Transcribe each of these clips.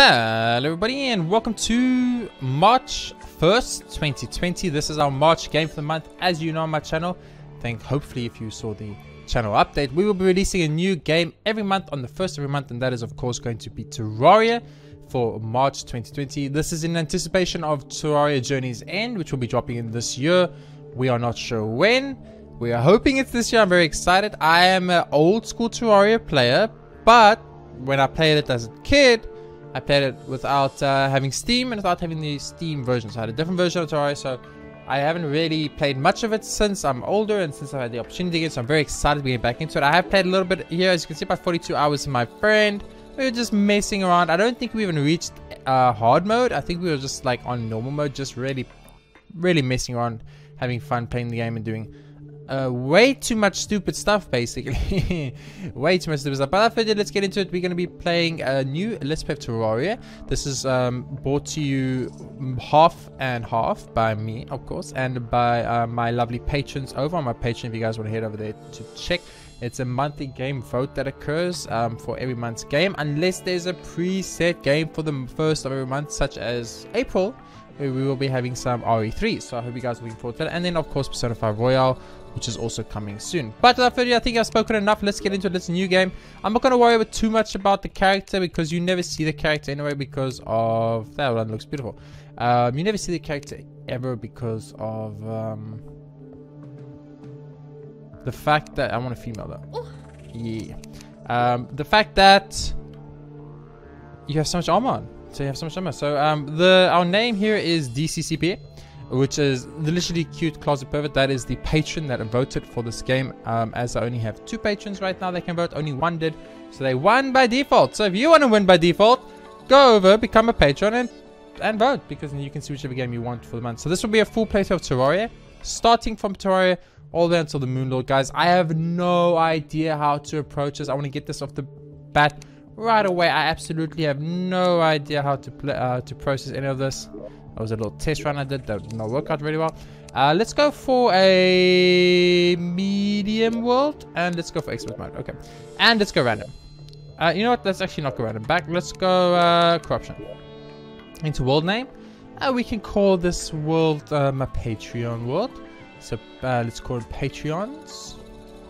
Hello everybody and welcome to March 1st, 2020. This is our March game for the month. As you know on my channel, hopefully if you saw the channel update, we will be releasing a new game every month on the 1st of every month, and that is of course going to be Terraria for March 2020. This is in anticipation of Terraria Journey's End, which will be dropping in this year. We are not sure when. We are hoping it's this year. I'm very excited. I am an old school Terraria player, but when I played it as a kid, I played it without having Steam and without having the Steam version. So I had a different version of Terraria, so I haven't really played much of it since I'm older and since I had the opportunity again. So I'm very excited to get back into it. I have played a little bit here, as you can see, about 42 hours with my friend. We were just messing around. I don't think we even reached hard mode. I think we were just like on normal mode, just really messing around, having fun playing the game and doing way too much stupid stuff, basically. Way too much stupid stuff. But I figured let's get into it. We're going to be playing a new Let's Play of Terraria. This is brought to you half and half by me, of course, and by my lovely patrons over on my Patreon. If you guys want to head over there to check, it's a monthly game vote that occurs for every month's game, unless there's a preset game for the first of every month, such as April, where we will be having some RE3. So I hope you guys are looking forward to that. And then of course Persona 5 Royale, which is also coming soon. But without further ado, I think I've spoken enough. Let's get into this new game. I'm not going to worry too much about the character, because you never see the character anyway, because of that one looks beautiful. You never see the character ever because of the fact that I want a female though. Yeah. The fact that you have so much armor on. So you have so much armor. So our name here is DCCP, which is the literally cute closet pervert. That is the patron that voted for this game. As I only have 2 patrons right now, they can vote. Only 1 did, so they won by default. So if you want to win by default, go over, become a patron, and vote, because then you can see whichever game you want for the month. So this will be a full playthrough of Terraria, starting from Terraria all the way until the Moonlord, guys. I have no idea how to approach this. I want to get this off the bat right away. I absolutely have no idea how to play, to process any of this. That was a little test run I did that did not work out really well. Let's go for a medium world, and let's go for expert mode. Okay, and let's go random. You know what? Let's actually not go random. Let's go corruption. Into world name. We can call this world a Patreon world. So let's call it Patreon's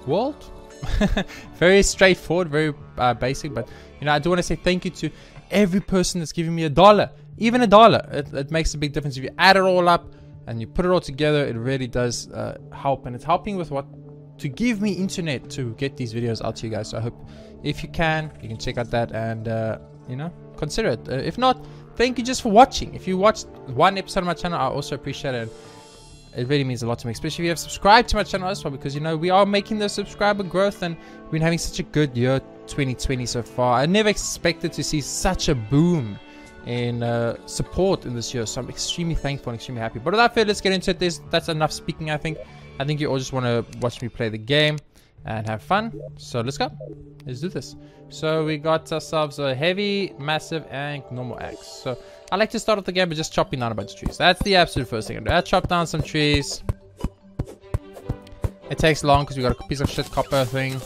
world. Very straightforward, very basic, but you know, I do want to say thank you to every person that's giving me $1, even $1. It makes a big difference. If you add it all up and you put it all together, it really does help, and it's helping with to give me internet to get these videos out to you guys. So I hope if you can check out that and you know, consider it. If not, thank you just for watching. If you watched 1 episode of my channel, I also appreciate it. It really means a lot to me, especially if you have subscribed to my channel as well, because you know we are making the subscriber growth, and we've been having such a good year 2020 so far. I never expected to see such a boom in support in this year, so I'm extremely thankful and extremely happy. But without further, let's get into it. That's enough speaking. I think you all just want to watch me play the game and have fun, so let's go. Let's do this. So we got ourselves a heavy, massive, and normal axe. So I like to start off the game by just chopping down a bunch of trees. That's the absolute first thing I do. I chop down some trees. It takes long because we got a piece of shit copper thing. And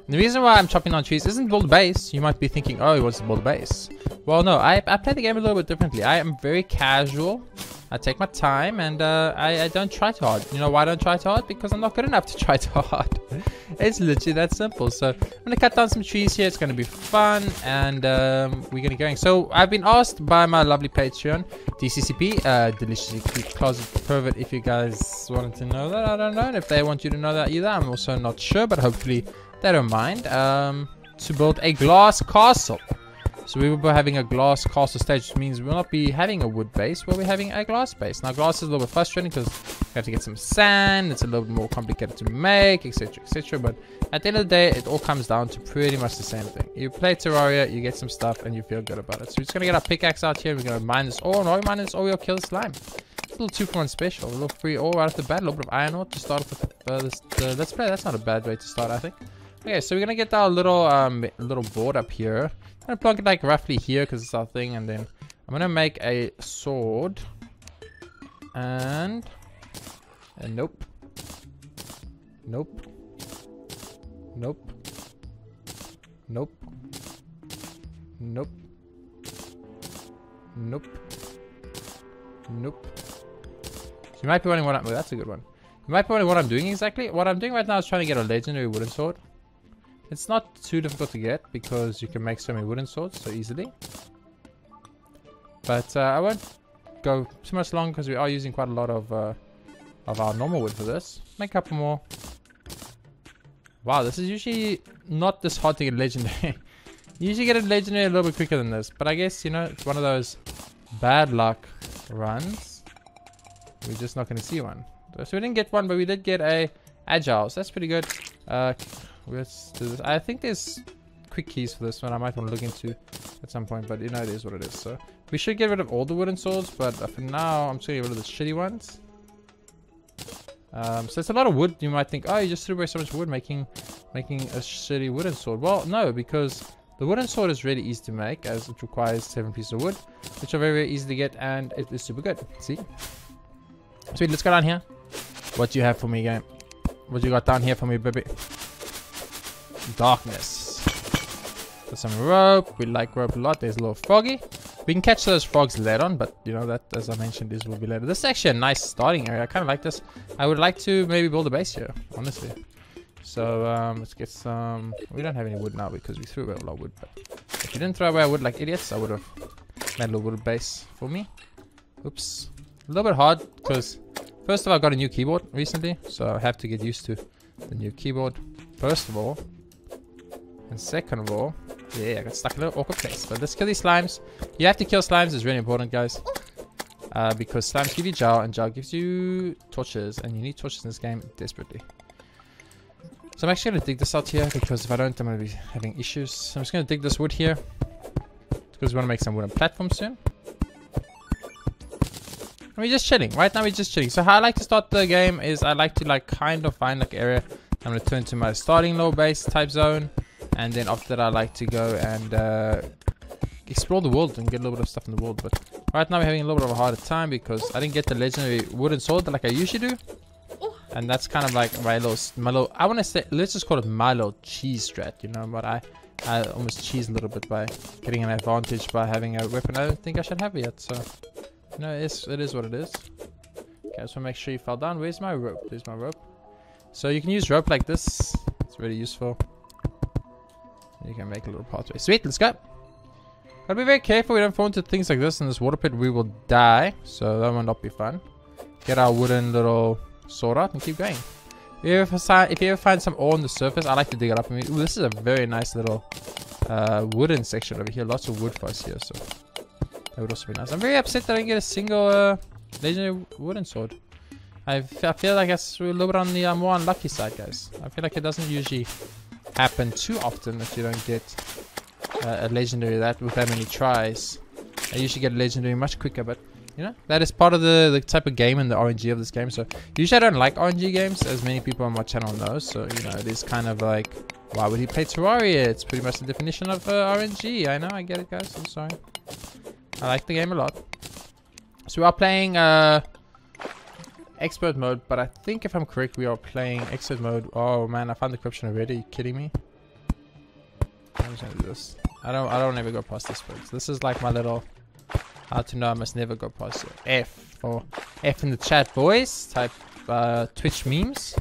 the reason why I'm chopping down trees isn't to build a base. You might be thinking, oh, he wants to build a base. Well, no, I play the game a little bit differently. I am very casual. I take my time, and I don't try too hard. You know why I don't try too hard? Because I'm not good enough to try too hard. It's literally that simple. So I'm going to cut down some trees here. It's going to be fun, and we're going to get going. So I've been asked by my lovely Patreon, DCCP, Deliciously Cute Closet Pervert, if you guys wanted to know that. I don't know. And if they want you to know that either, I'm also not sure, but hopefully they don't mind. To build a glass castle. So we will be having a glass castle stage, which means we will not be having a wood base, we'll be having a glass base. Now glass is a little bit frustrating because you have to get some sand, it's a little bit more complicated to make, etc, etc. But at the end of the day, it all comes down to pretty much the same thing. You play Terraria, you get some stuff, and you feel good about it. So we're just going to get our pickaxe out here, we're going to mine this ore, and while we mine this ore, we'll kill the slime. It's a little 2-for-1 special, a little free ore right off the bat, a little bit of iron ore to start off with Let's Play. That's not a bad way to start, I think. Okay, so we're going to get our little board up here. I'm gonna plug it like roughly here because it's our thing, and then I'm gonna make a sword and nope, nope, nope, nope, nope, Nope. Nope. So you might be wondering what I'm... Oh, that's a good one. You might be wondering what I'm doing exactly. What I'm doing right now is trying to get a legendary wooden sword. It's not too difficult to get because you can make so many wooden swords so easily. But I won't go too much long because we are using quite a lot of our normal wood for this. Make a couple more. Wow, this is usually not this hard to get legendary. You usually get a legendary a little bit quicker than this. But I guess, you know, it's one of those bad luck runs. We're just not going to see one. So we didn't get one, but we did get a agile. So that's pretty good. Let's do this. I think there's quick keys for this one. I might want to look into at some point. But, you know, it is what it is. So we should get rid of all the wooden swords. But for now, I'm just going to get rid of the shitty ones. So it's a lot of wood. You might think, oh, you just threw away so much wood making a shitty wooden sword. Well, no, because the wooden sword is really easy to make, as it requires 7 pieces of wood, which are very, very easy to get, and it is super good. See? Sweet, let's go down here. What do you have for me, game? What you got down here for me, baby? Darkness. Put some rope. We like rope a lot. There's a little froggy. We can catch those frogs later on, but you know that, as I mentioned, this will be later. This is actually a nice starting area. I kind of like this. I would like to maybe build a base here, honestly. So let's get some. We don't have any wood now because we threw away a lot of wood. But if you didn't throw away wood like idiots, I would have made a little wood base for me. Oops, a little bit hard because first of all, I got a new keyboard recently, so I have to get used to the new keyboard. First of all, and second of all. Yeah, I got stuck in a little awkward place. But let's kill these slimes. You have to kill slimes. It's really important, guys. Because slimes give you jar, and jar gives you torches. And you need torches in this game desperately. So I'm actually going to dig this out here. Because if I don't, I'm going to be having issues. So I'm just going to dig this wood here. Because we want to make some wooden platforms soon. And we're just chilling. Right now we're just chilling. So how I like to start the game is I like to kind of find an area. I'm going to turn to my starting low base type zone. And then after that, I like to go and explore the world and get a little bit of stuff in the world. But right now, we're having a little bit of a harder time because I didn't get the legendary wooden sword like I usually do. And that's kind of like my little I want to say, let's just call it my little cheese strat, you know. But I almost cheese a little bit by getting an advantage by having a weapon I don't think I should have yet. So, you know, it is what it is. Okay, so make sure you fell down. Where's my rope? There's my rope. So you can use rope like this. It's really useful. You can make a little pathway. Sweet, let's go. Gotta be very careful we don't fall into things like this. In this water pit, we will die. So that will not be fun. Get our wooden little sword out and keep going. If you ever find some ore on the surface, I like to dig it up. I mean, ooh, this is a very nice little wooden section over here. Lots of wood for us here, so that would also be nice. I'm very upset that I didn't get a single legendary wooden sword. I feel like that's a little bit on the more unlucky side, guys. I feel like it doesn't usually happen too often if you don't get a legendary with that many tries. I usually get a legendary much quicker, but you know, that is part of the type of game and the RNG of this game. So usually I don't like RNG games, as many people on my channel know. So you know, it is kind of like, why would he play Terraria? It's pretty much the definition of RNG. I know, I get it, guys. I'm sorry. I like the game a lot. So we are playing expert mode, but I think if I'm correct, we are playing expert mode. Oh man, I found the corruption already. Are you kidding me? I'm just gonna do this. I don't ever go past this, folks. This is like my little how to know I must never go past it. F or F in the chat, boys. Type Twitch memes.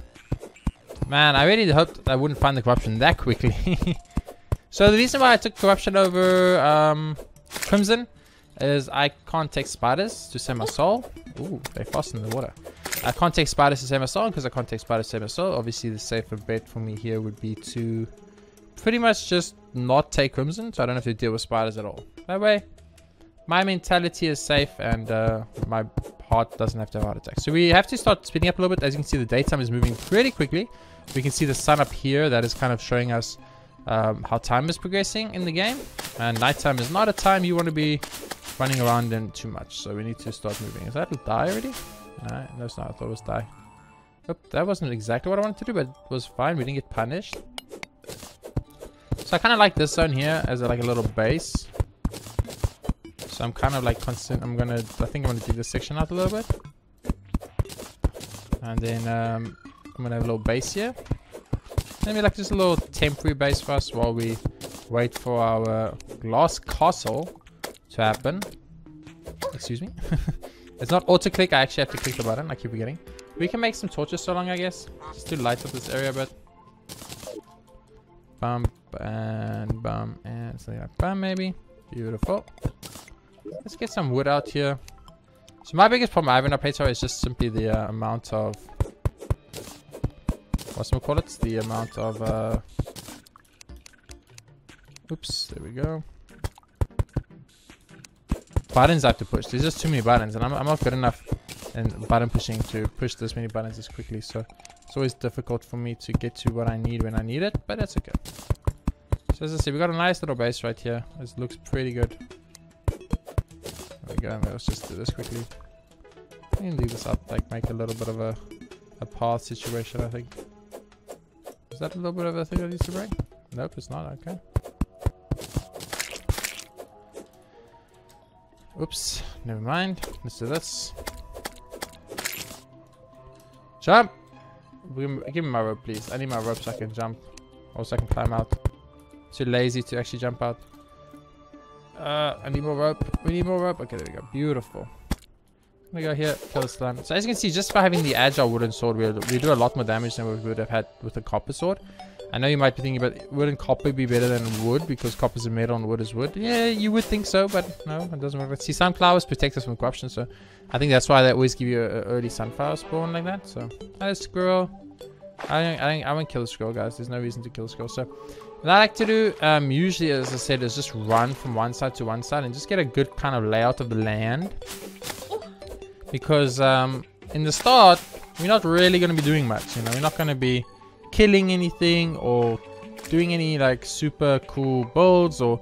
Man, I really hoped I wouldn't find the corruption that quickly. So the reason why I took corruption over Crimson is I can't take spiders to save my soul. Ooh, they're fast in the water. I can't take spiders to save my soul because I can't take spiders to save my soul. Obviously, the safer bet for me here would be to pretty much just not take Crimson, so I don't have to deal with spiders at all. That way, my mentality is safe and my heart doesn't have to have a heart attack. So we have to start speeding up a little bit. As you can see, the daytime is moving pretty quickly. We can see the sun up here. That is kind of showing us how time is progressing in the game. And nighttime is not a time you want to be running around in too much. So we need to start moving. Is that die already? No, it's not. I thought it was die. Oop, that wasn't exactly what I wanted to do, but it was fine. We didn't get punished. So I kind of like this zone here as like a little base. So I'm kind of like constant. I think I'm gonna dig this section out a little bit, and then I'm gonna have a little base here. Maybe like just a little temporary base for us while we wait for our glass castle to happen. Excuse me. It's not auto click. I actually have to click the button. I keep forgetting. We can make some torches so long, I guess. Just to light up this area a bit. Bump and something like bam, maybe. Beautiful. Let's get some wood out here. So my biggest problem I have in our Terraria is just simply the amount of... What's we call it? The amount of... Oops, there we go. Buttons I have to push. There's just too many buttons, and I'm not good enough in button pushing to push this many buttons as quickly. So it's always difficult for me to get to what I need when I need it, but that's okay. So as I say, we got a nice little base right here. This looks pretty good. There we go. Let's just do this quickly. I can leave this up, like make a little bit of a path situation, I think. Is that a little bit of a thing that needs to break? Nope, it's not. Okay. Oops, never mind. Let's do this. Jump! Give me my rope, please. I need my rope so I can jump. Or so I can climb out. Too lazy to actually jump out. I need more rope. We need more rope. Okay, there we go. Beautiful. I'm gonna go here, kill the slime. So as you can see, just by having the agile wooden sword, we do a lot more damage than we would have had with the copper sword. I know you might be thinking, but wouldn't copper be better than wood because copper is a metal and wood is wood? Yeah, you would think so, but no, it doesn't work. See, sunflowers protect us from corruption, so I think that's why they always give you an early sunflower spawn like that. So, a squirrel. I won't kill the squirrel, guys. There's no reason to kill the squirrel. So, what I like to do, usually, as I said, is just run from one side to one side and just get a good kind of layout of the land. Because in the start, we're not really going to be doing much. You know, we're not going to be killing anything or doing any like super cool builds or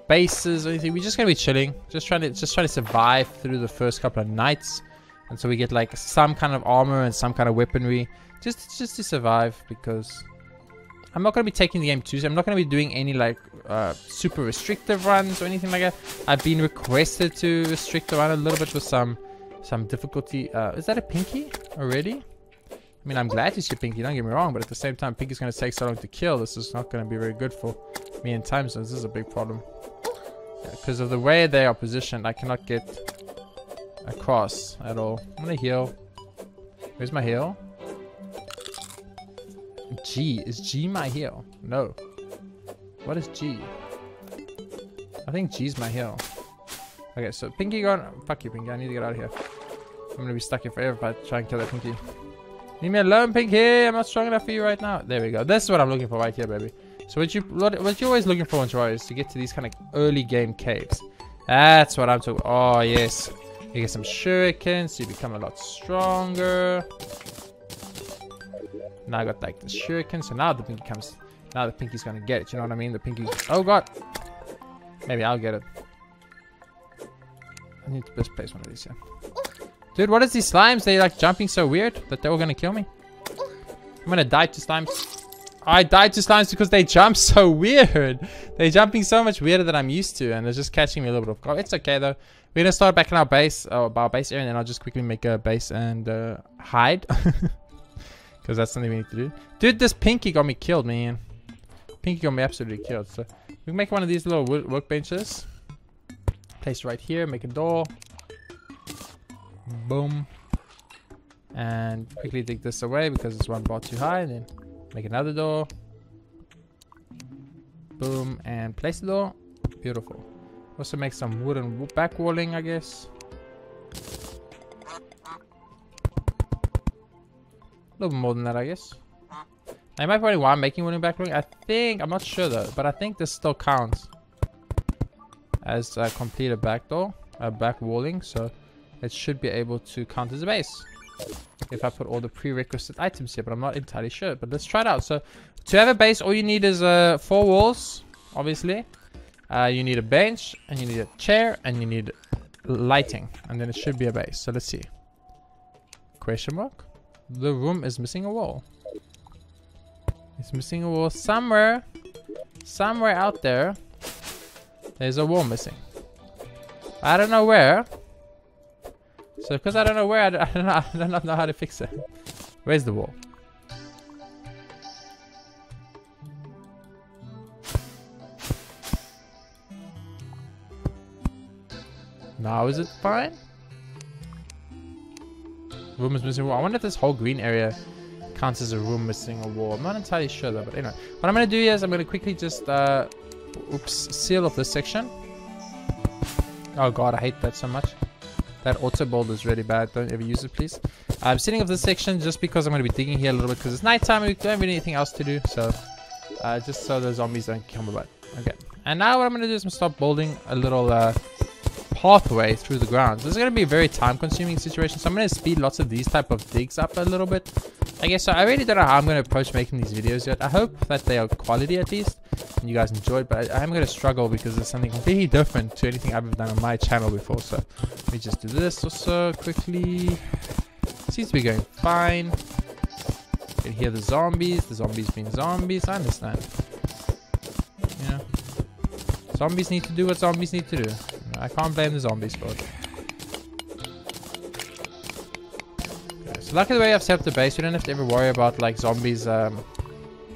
bases or anything. We're just gonna be chilling, just trying to survive through the first couple of nights, and so we get like some kind of armor and some kind of weaponry, just to survive. Because I'm not gonna be taking the game too seriously. I'm not gonna be doing any like super restrictive runs or anything like that. I've been requested to restrict the run a little bit with some difficulty. Is that a pinky already? I mean, I'm glad to see Pinky, don't get me wrong, but at the same time, Pinky's going to take so long to kill. This is not going to be very good for me in time zones. This is a big problem. Because of the way they are positioned, I cannot get across at all. I'm going to heal. Where's my heal? G. Is G my heal? No. What is G? I think G's my heal. Okay, so Pinky gone. Fuck you, Pinky. I need to get out of here. I'm going to be stuck here forever if I try and kill that Pinky. Leave me alone, Pinky. I'm not strong enough for you right now. There we go. This is what I'm looking for right here, baby. So what you're always looking for in Terraria is to get to these kind of early game caves. That's what I'm talking about. Oh, yes. You get some shurikens, so you become a lot stronger. Now I got like the shuriken, so now the Pinky comes. Now the Pinky's gonna get it. You know what I mean? The Pinky. Oh God. Maybe I'll get it. I need to best place one of these here. Dude, what is these slimes? They like jumping so weird that they're all gonna kill me. I'm gonna die to slimes. I died to slimes because they jump so weird. They're jumping so much weirder than I'm used to, and they're just catching me a little bit off guard. It's okay though. We're gonna start back in our base, our base area, and then I'll just quickly make a base and hide. Because that's something we need to do. Dude, this Pinky got me killed, man. Pinky got me absolutely killed. So we can make one of these little workbenches. Place right here, make a door. Boom. And quickly dig this away because it's one bar too high. And then make another door. Boom. And place the door. Beautiful. Also make some wooden back walling, I guess. A little bit more than that, I guess. I might probably want making wooden back walling. I think, I'm not sure though, but I think this still counts as a completed back door, back walling. So it should be able to count as a base if I put all the prerequisite items here, but I'm not entirely sure. But let's try it out. So to have a base, all you need is 4 walls, obviously. You need a bench, and you need a chair, and you need lighting, and then it should be a base. So let's see. Question mark? The room is missing a wall. It's missing a wall somewhere. Somewhere out there. There's a wall missing. I don't know where. So because I don't know where, I don't know how to fix it. Where's the wall? Now is it fine? Room is missing a wall. I wonder if this whole green area counts as a room missing a wall. I'm not entirely sure though, but anyway. What I'm going to do here is I'm going to quickly just seal off this section. Oh god, I hate that so much. That auto bolt is really bad. Don't ever use it, please. I'm sealing off this section just because I'm going to be digging here a little bit because it's nighttime and we don't have anything else to do. So, just so the zombies don't come about. Okay. And now what I'm going to do is I'm going to start building a little pathway through the ground. This is going to be a very time-consuming situation, so I'm going to speed lots of these type of digs up a little bit. I guess so. I really don't know how I'm going to approach making these videos yet. I hope that they are quality at least and you guys enjoy it, but I am going to struggle because it's something completely different to anything I've ever done on my channel before. So let me just do this also quickly. Seems to be going fine. You can hear the zombies being zombies. I understand. Yeah. Zombies need to do what zombies need to do. I can't blame the zombies for it. Okay, so luckily the way I've set up the base, we don't have to ever worry about like zombies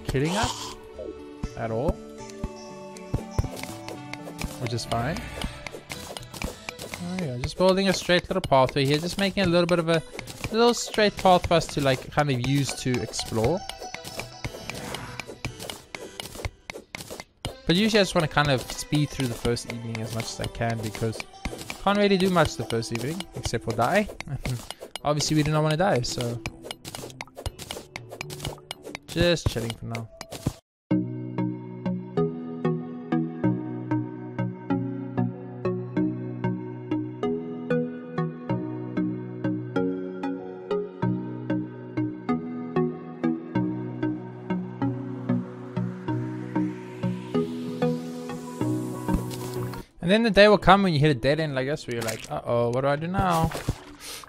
killing us at all, which is fine. Oh yeah, just building a straight little pathway here, just making a little bit of a little straight path for us to like kind of use to explore. But usually I just want to kind of speed through the first evening as much as I can because I can't really do much the first evening except for die. Obviously we do not want to die, so just chilling for now. And then the day will come when you hit a dead end like this where you're like, uh-oh, what do I do now?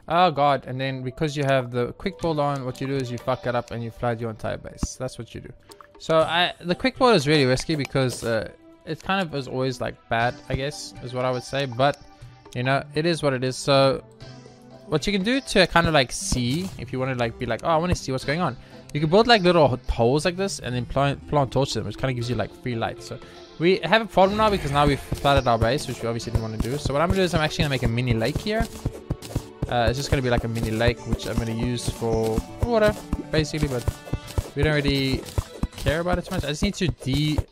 Oh god. And then because you have the quick build on, what you do is you fuck it up and you flood your entire base. That's what you do. So the quick build is really risky because it kind of is always like bad, I guess, is what I would say. But, you know, it is what it is. So what you can do to kind of like see, if you want to like be like, oh, I want to see what's going on. You can build like little holes like this and then plant torches in them, which kind of gives you like free light. So we have a problem now because now we've flooded our base, which we obviously didn't want to do. So what I'm going to do is I'm actually going to make a mini lake here. It's just going to be like a mini lake, which I'm going to use for water, basically. But we don't really care about it too much. I just need to just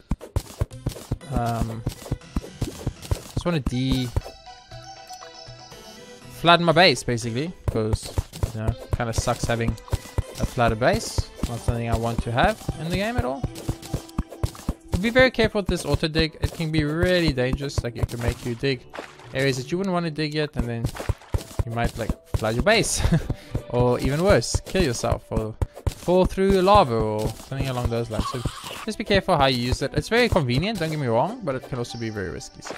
want to flood my base, basically. Because, you know, it kind of sucks having a flooded base. Not something I want to have in the game at all. Be very careful with this auto dig. It can be really dangerous. Like it can make you dig areas that you wouldn't want to dig yet, and then you might like flood your base or even worse, kill yourself or fall through lava or something along those lines. So just be careful how you use it. It's very convenient, don't get me wrong, but it can also be very risky. So.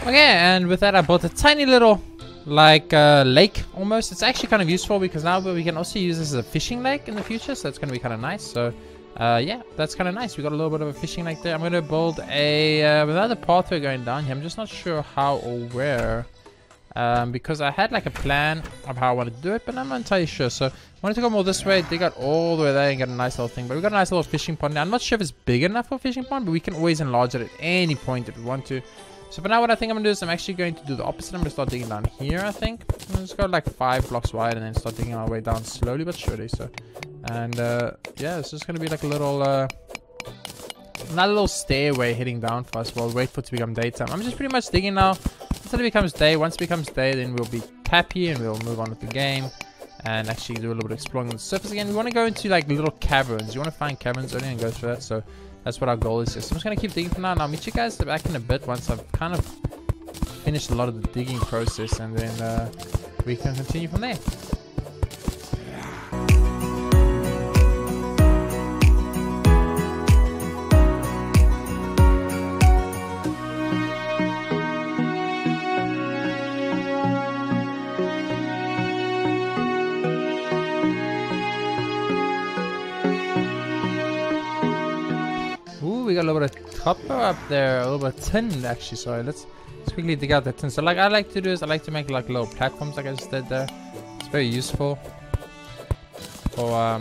Okay, and with that I built a tiny little like lake almost. It's actually kind of useful because now we can also use this as a fishing lake in the future, so it's going to be kind of nice. So yeah, that's kind of nice. We got a little bit of a fishing lake there. I'm going to build a another pathway going down here. I'm just not sure how or where because I had like a plan of how I wanted to do it, but I'm not entirely sure. So I wanted to go more this way, dig out all the way there and get a nice little thing. But we got a nice little fishing pond now. I'm not sure if it's big enough for a fishing pond, but we can always enlarge it at any point if we want to. So for now, what I think I'm going to do is I'm actually going to do the opposite. I'm going to start digging down here, I think. I'm going to just go like 5 blocks wide and then start digging our way down slowly but surely. So, and yeah, it's just going to be like a little, not a little stairway heading down for us. We'll wait for it to become daytime. I'm just pretty much digging now until it becomes day. Once it becomes day, then we'll be happy and we'll move on with the game and actually do a little bit of exploring on the surface again. We want to go into like little caverns. You want to find caverns early and go through that. So that's what our goal is here. So I'm just going to keep digging for now, and I'll meet you guys back in a bit once I've kind of finish a lot of the digging process, and then we can continue from there. Ooh, we got a little bit of copper up there, a little bit of tin actually. Sorry, let's quickly dig out the tin. So like I like to do is I like to make like little platforms like I just did there. It's very useful for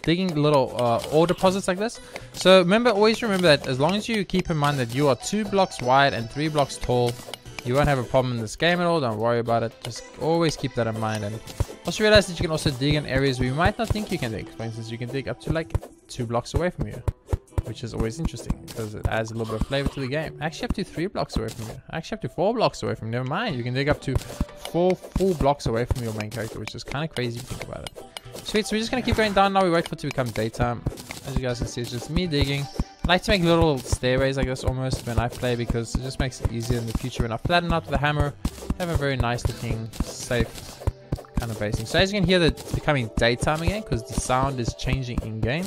digging little ore deposits like this. So remember, always remember that as long as you keep in mind that you are 2 blocks wide and 3 blocks tall, you won't have a problem in this game at all. Don't worry about it. Just always keep that in mind. And also realize that you can also dig in areas where you might not think you can dig. For instance, you can dig up to like 2 blocks away from you, which is always interesting because it adds a little bit of flavor to the game. Actually up to 3 blocks away from you. Actually up to 4 blocks away from you. Never mind, you can dig up to 4 full blocks away from your main character, which is kind of crazy if you think about it. Sweet, so we're just going to keep going down now. We wait for it to become daytime. As you guys can see, it's just me digging. I like to make little stairways like this almost when I play because it just makes it easier in the future. When I flatten out with a hammer, have a very nice looking, safe kind of basing. So as you can hear, that it's becoming daytime again because the sound is changing in-game.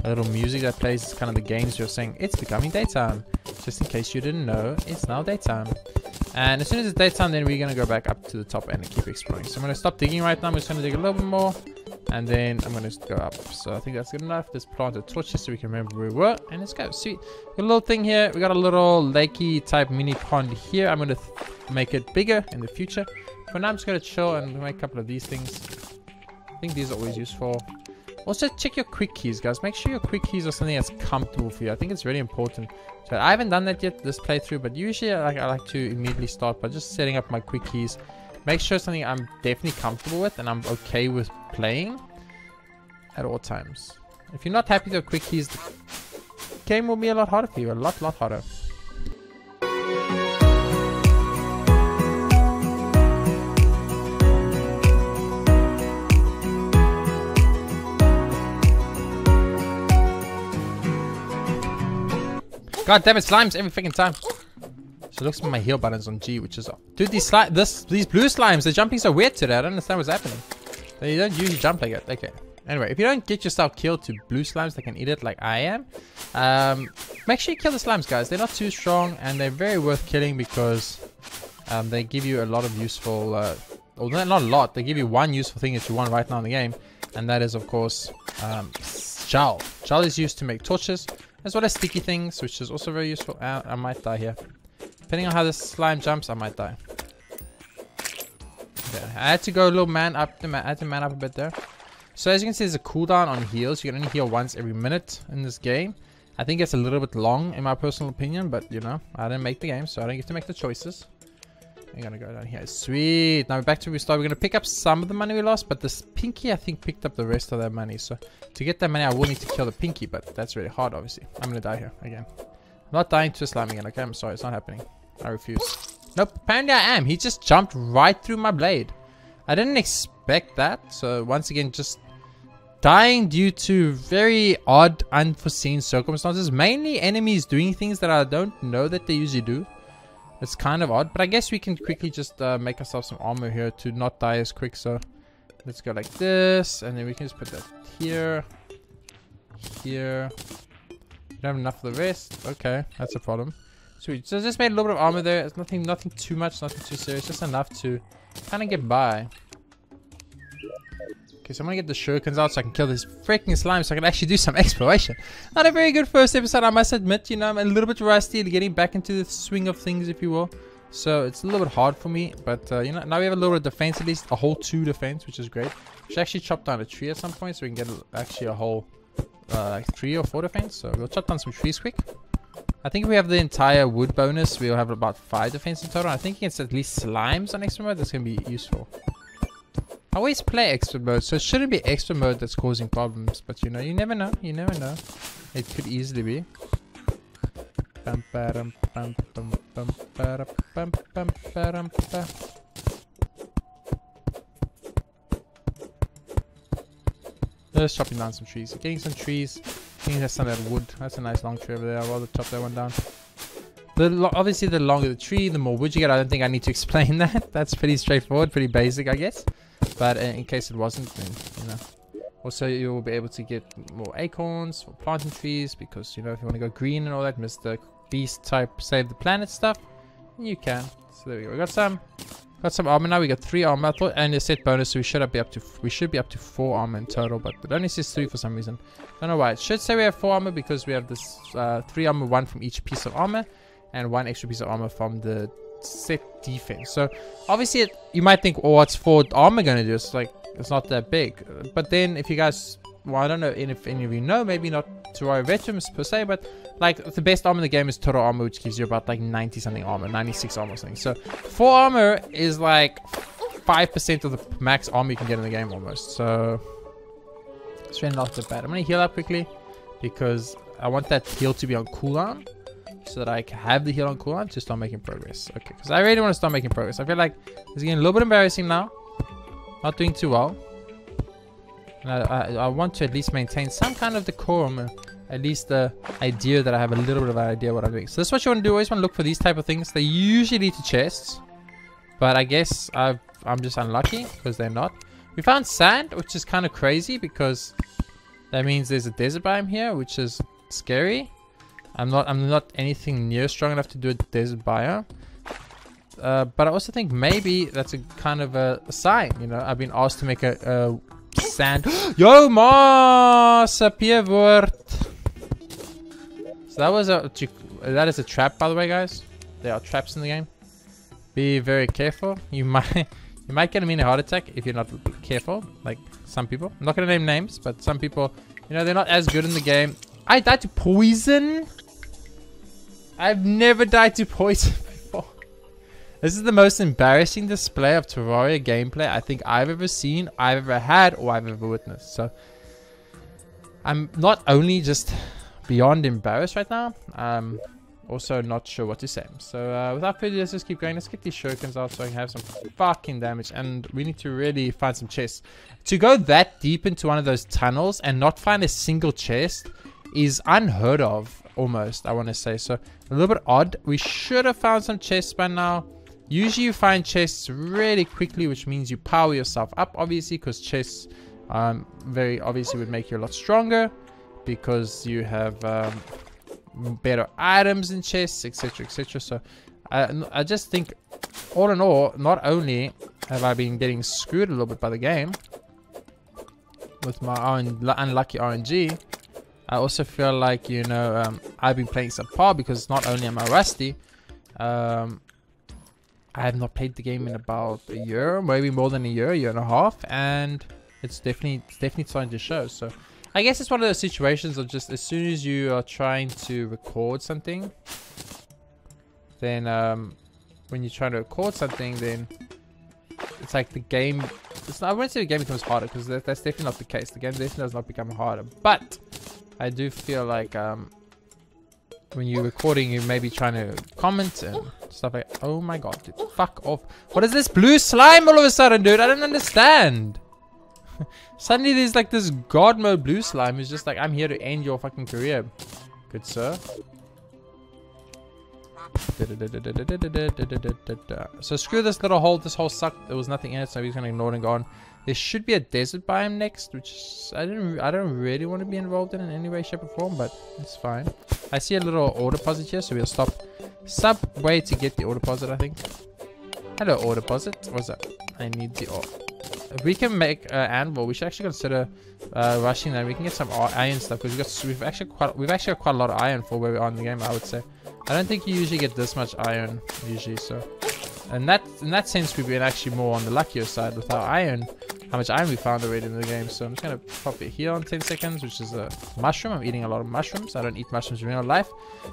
A little music that plays is kind of the games you're saying it's becoming daytime. Just in case you didn't know, it's now daytime. And as soon as it's daytime, then we're going to go back up to the top and keep exploring. So I'm going to stop digging right now. I'm just going to dig a little bit more. And then I'm going to go up. So I think that's good enough. Let's plant the torches so we can remember where we were. And let's go. Sweet. Got a little thing here. We got a little lakey type mini pond here. I'm going to make it bigger in the future. For now, I'm just going to chill and make a couple of these things. I think these are always useful. Also, check your quick keys, guys. Make sure your quick keys are something that's comfortable for you. I think it's really important. So I haven't done that yet this playthrough, but usually I like to immediately start by just setting up my quick keys. Make sure it's something I'm definitely comfortable with and I'm okay with playing at all times. If you're not happy with your quick keys, the game will be a lot harder for you. A lot harder. God damn it, slimes every freaking time. So it looks like my heal button's on G, which is off. Dude, these blue slimes, they're jumping so weird today. I don't understand what's happening. They don't usually jump like that. Okay. Anyway, if you don't get yourself killed to blue slimes that can eat it like I am, make sure you kill the slimes, guys. They're not too strong and they're very worth killing because they give you a lot of useful, well, not a lot. They give you one useful thing that you want right now in the game, and that is, of course, gel. Gel is used to make torches, as well as sticky things, which is also very useful. I might die here. Depending on how this slime jumps, I might die. Okay, I had to go a little man up. I had to man up a bit there. So as you can see, there's a cooldown on heals. You can only heal once every minute in this game. I think it's a little bit long in my personal opinion, but you know, I didn't make the game, so I don't get to make the choices. I'm gonna go down here. Sweet. Now we're back to restart. We're gonna pick up some of the money we lost, but this pinky I think picked up the rest of that money. So to get that money, I will need to kill the pinky, but that's really hard, obviously. I'm gonna die here again. I'm not dying to a slime again. Okay, I'm sorry, it's not happening. I refuse. Nope. Apparently I am. He just jumped right through my blade. I didn't expect that. So once again, just dying due to very odd, unforeseen circumstances. Mainly enemies doing things that I don't know that they usually do. It's kind of odd, but I guess we can quickly just make ourselves some armor here to not die as quick. So let's go like this, and then we can just put that here, here. We don't have enough for the rest. Okay, that's a problem. Sweet. So I just made a little bit of armor there. It's nothing too much, nothing too serious, just enough to kind of get by. Okay, so I'm gonna get the shurikens out so I can kill this freaking slime so I can actually do some exploration. Not a very good first episode, I must admit. You know, I'm a little bit rusty getting back into the swing of things, if you will. So it's a little bit hard for me, but you know, now we have a little bit of defense, at least a whole 2 defense, which is great. We should actually chop down a tree at some point so we can get actually a whole like 3 or 4 defense. So we'll chop down some trees quick. I think if we have the entire wood bonus, we'll have about 5 defense in total. I think it's at least slimes on extra mode. That's gonna be useful. I always play extra mode, so it shouldn't be extra mode that's causing problems. But you know, you never know. You never know. It could easily be. Just chopping down some trees. Getting some trees. I think that's some of that wood. That's a nice long tree over there. I'll rather chop that one down. Obviously, the longer the tree, the more wood you get. I don't think I need to explain that. That's pretty straightforward, pretty basic, I guess. But in case it wasn't, then, you know. Also, you'll be able to get more acorns for planting trees because, you know, if you want to go green and all that, Mr. Beast type save the planet stuff, you can. So there we go. We got some armor now. We got 3 armor. I thought only a set bonus, so we should be up to 4 armor in total, but it only says 3 for some reason. I don't know why. It should say we have 4 armor because we have this 3 armor, 1 from each piece of armor, and 1 extra piece of armor from the set defense. So obviously, you might think, oh, what's 4 armor gonna do? It's like, it's not that big. But then if you guys, well, I don't know if any of you know, maybe not Terraria veterans per se, but like the best armor in the game is total armor, which gives you about like 90 something armor, 96 armor or something. So 4 armor is like 5% of the max armor you can get in the game almost. So it's really not that bad. I'm gonna heal up quickly because I want that heal to be on cooldown so that I can have the heal on cooldown to start making progress. Okay, because I really want to start making progress. I feel like it's getting a little bit embarrassing now. Not doing too well. And I want to at least maintain some kind of decorum, at least the idea that I have a little bit of an idea what I'm doing. So this is what you want to do. Always want to look for these type of things. They usually lead to chests, but I guess I'm just unlucky because they're not. We found sand, which is kind of crazy because that means there's a desert biome here, which is scary. I'm not anything near strong enough to do a desert biome. But I also think maybe that's a kind of a sign, you know. I've been asked to make a sand. Yo, massa pievort. So that is a trap, by the way, guys. There are traps in the game. Be very careful. You might get a mini heart attack if you're not careful. Like some people. I'm not gonna name names, but some people, you know, they're not as good in the game. I died to poison. I've never died to poison. This is the most embarrassing display of Terraria gameplay I think I've ever seen, I've ever had, or I've ever witnessed. So I'm not only just beyond embarrassed right now, I'm also not sure what to say. So without further ado, let's just keep going. Let's get these shurikens out so I can have some fucking damage. And we need to really find some chests. To go that deep into one of those tunnels and not find a single chest is unheard of, almost, I want to say. So a little bit odd. We should have found some chests by now. Usually you find chests really quickly, which means you power yourself up, obviously, because chests very obviously would make you a lot stronger because you have better items in chests, etc, etc. So I just think, all in all, not only have I been getting screwed a little bit by the game with my unlucky RNG, I also feel like, you know, I've been playing subpar because not only am I rusty, I have not played the game in about a year, maybe more than a year and a half, and it's definitely starting to show. So I guess it's one of those situations of just as soon as you are trying to record something, then when you're trying to record something, then it's like the game. I wouldn't say the game becomes harder because that's definitely not the case. The game definitely does not become harder, but I do feel like when you're recording, you may be trying to comment and stuff like, oh my god, dude, fuck off. What is this blue slime all of a sudden, dude? I don't understand. Suddenly there's like this god mode blue slime who's just like, I'm here to end your fucking career, good sir. So screw this little hole. This hole sucked. There was nothing in it, so he's gonna ignore it and go on. There should be a desert biome next, which I don't really want to be involved in any way, shape, or form, but it's fine. I see a little ore deposit here, so we'll stop subway to get the ore deposit, I think. Hello, ore deposit. What's up? I need the ore. If we can make anvil, we should actually consider rushing that. We can get some iron stuff because we've actually got quite a lot of iron for where we are in the game, I would say. I don't think you usually get this much iron usually, so in that sense we've been actually more on the luckier side with our iron, how much iron we found already in the game. So I'm just gonna pop it here on 10 seconds, which is a mushroom. I'm eating a lot of mushrooms. I don't eat mushrooms in real life,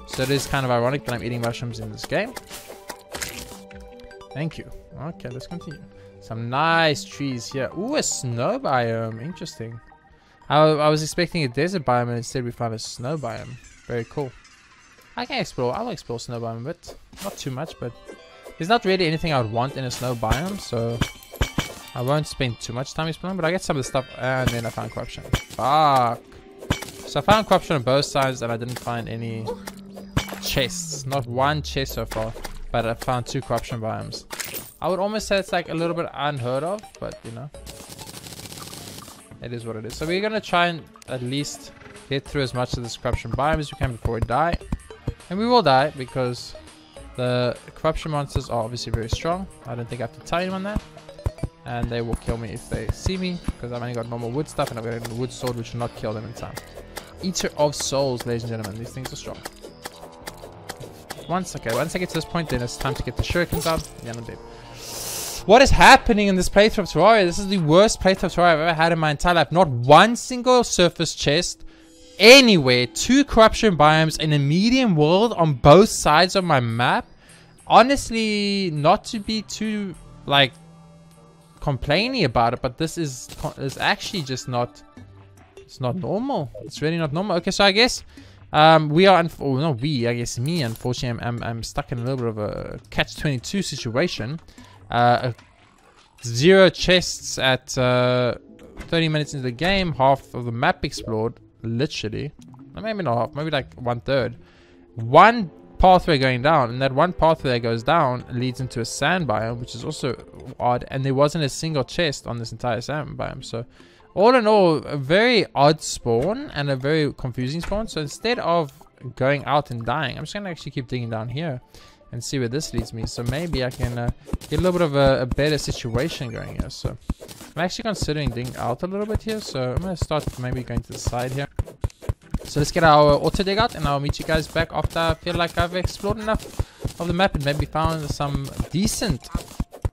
so it is kind of ironic that I'm eating mushrooms in this game. Thank you. Okay, let's continue. Some nice trees here. Ooh, a snow biome. Interesting. I was expecting a desert biome and instead we found a snow biome. Very cool. I can explore. I'll explore snow biome a bit. Not too much, but there's not really anything I would want in a snow biome, so I won't spend too much time exploring, but I get some of the stuff and then I found corruption. Fuck. So I found corruption on both sides and I didn't find any chests. Not one chest so far, but I found 2 corruption biomes. I would almost say it's like a little bit unheard of, but you know, it is what it is. So we're gonna try and at least get through as much of this corruption biome as we can before we die. And we will die because the corruption monsters are obviously very strong. I don't think I have to tell anyone that. And they will kill me if they see me, because I've only got normal wood stuff and I've got a wood sword which will not kill them in time. Eater of souls, ladies and gentlemen. These things are strong. Once I get to this point, then it's time to get the shurikens out. Yeah, I'm dead. What is happening in this playthrough of Terraria? This is the worst playthrough of Terraria I've ever had in my entire life. Not one single surface chest anywhere. 2 corruption biomes in a medium world on both sides of my map. Honestly, not to be too like complaining about it, but this is actually just not. It's not normal. It's really not normal. Okay, so I guess we are. Not we. I guess me. Unfortunately, I'm stuck in a little bit of a catch-22 situation. 0 chests at 30 minutes into the game. Half of the map explored. Literally, maybe not half. Maybe like 1/3. One pathway going down, and that one pathway that goes down leads into a sand biome, which is also odd. And there wasn't a single chest on this entire sand biome. So, all in all, a very odd spawn and a very confusing spawn. So instead of going out and dying, I'm just gonna actually keep digging down here and see where this leads me. So maybe I can get a little bit of a better situation going here. So I'm actually considering digging out a little bit here. So I'm gonna start maybe going to the side here. So let's get our auto dig out, and I'll meet you guys back after I feel like I've explored enough of the map and maybe found some decent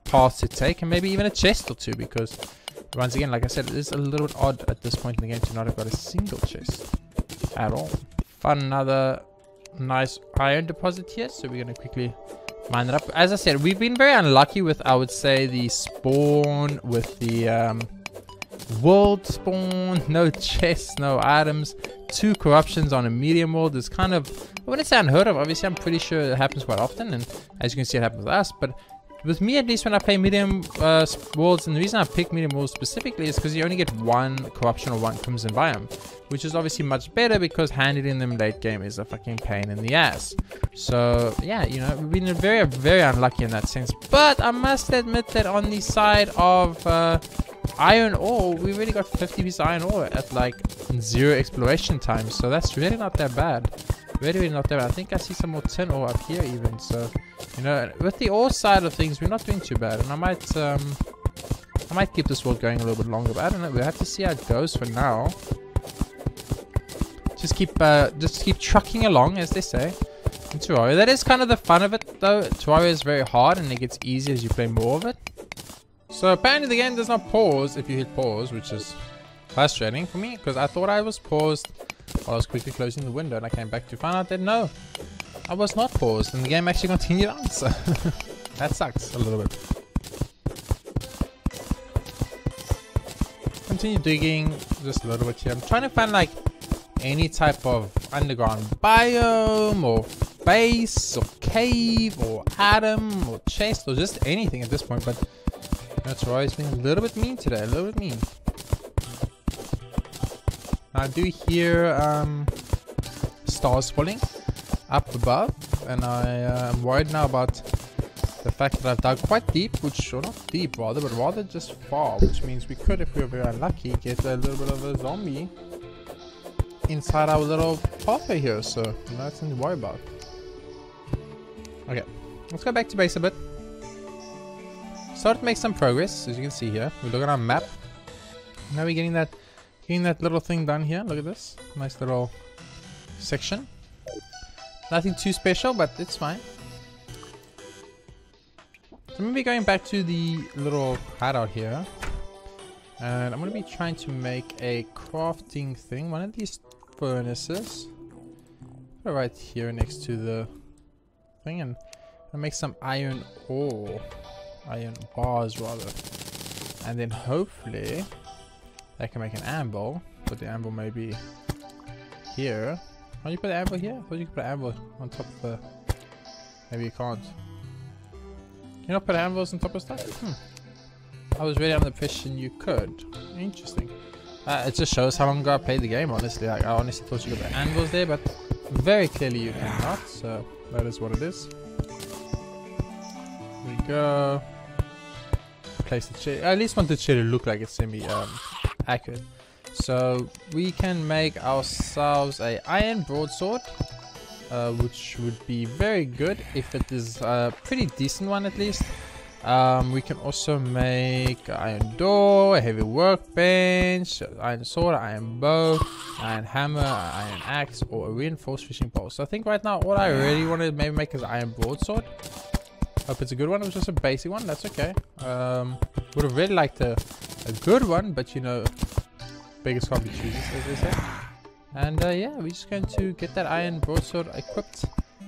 paths to take, and maybe even a chest or 2, because once again, like I said, it is a little bit odd at this point in the game to not have got a single chest at all. Found another nice iron deposit here, so we're going to quickly mine it up. As I said, we've been very unlucky with, I would say, the spawn with the world spawn. No chests, no items. 2 corruptions on a medium world is kind of, I wouldn't say unheard of. Obviously, I'm pretty sure it happens quite often, and as you can see, it happens with us, but with me, at least, when I play medium worlds, and the reason I pick medium worlds specifically is because you only get 1 corruption or 1 crimson biome, which is obviously much better because handling them late game is a fucking pain in the ass. So yeah, you know, we've been very, very unlucky in that sense. But I must admit that on the side of iron ore, we really got 50 pieces of iron ore at like 0 exploration time. So that's really not that bad. Really not that bad. I think I see some more tin ore up here even. So, you know, with the ore side of things, we're not doing too bad. And I might keep this world going a little bit longer, but I don't know. We'll have to see how it goes for now. Just keep trucking along, as they say, in Terraria. That is kind of the fun of it, though. Terraria is very hard, and it gets easier as you play more of it. So apparently the game does not pause if you hit pause, which is frustrating for me, because I thought I was paused while I was quickly closing the window, and I came back to find out that no, I was not paused, and the game actually continued on. So that sucks a little bit. Continue digging just a little bit here. I'm trying to find like any type of underground biome or base or cave or atom or chest or just anything at this point, but that's why it's been a little bit mean today, a little bit mean. I do hear stars falling up above, and I am worried now about the fact that I've dug quite deep, which, or not deep rather, but rather just far, which means we could, if we were very unlucky, get a little bit of a zombie inside our little pathway here, so that's nothing to worry about. Okay, let's go back to base a bit. Started to make some progress, as you can see here. We look at our map. Now we're getting that little thing done here. Look at this, nice little section. Nothing too special, but it's fine. So maybe going back to the little hideout here, and I'm going to be trying to make a crafting thing. One of these furnaces, put it right here next to the thing, and I'll make some iron ore, iron bars rather, and then hopefully I can make an anvil. But the anvil may be here. How do you put the anvil here? I thought you could put an anvil on top of the. Maybe you can't. Can you not put anvils on top of stuff? I was really under the impression you could. Interesting. It just shows how long ago I played the game, honestly. Like, I honestly thought you could put anvils there, but very clearly you cannot, so that is what it is. There we go. Place the chair. I at least want the chair to look like it's semi accurate. So we can make ourselves a iron broadsword, which would be very good if it is a pretty decent one at least. We can also make an iron door, a heavy workbench, iron sword, iron bow, iron hammer, iron axe, or a reinforced fishing pole. So I think right now all I really want to maybe make is an iron broadsword. Hope it's a good one. It was just a basic one. That's okay. Would have really liked a good one, but you know, beggars can't be choosers, as they say. And yeah, we're just going to get that iron broadsword equipped.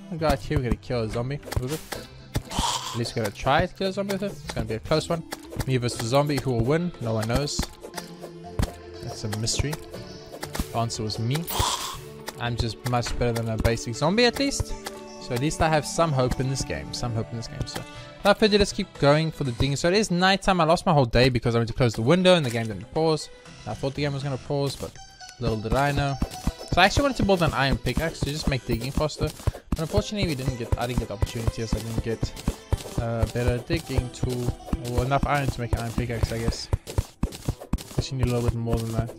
We go out here. We're going to kill a zombie with it. At least we're going to try to kill a zombie with it. It's going to be a close one. Me versus the zombie. Who will win? No one knows. That's a mystery. The answer was me. I'm just much better than a basic zombie at least. So at least I have some hope in this game. So without further ado, let's keep going for the digging. So it is nighttime. I lost my whole day because I went to close the window and the game didn't pause. I thought the game was going to pause, but little did I know. So I actually wanted to build an iron pickaxe to just make digging faster. But unfortunately, I didn't get the opportunity, as I didn't get a better digging tool or enough iron to make an iron pickaxe, I guess. Guess you need a little bit more than that.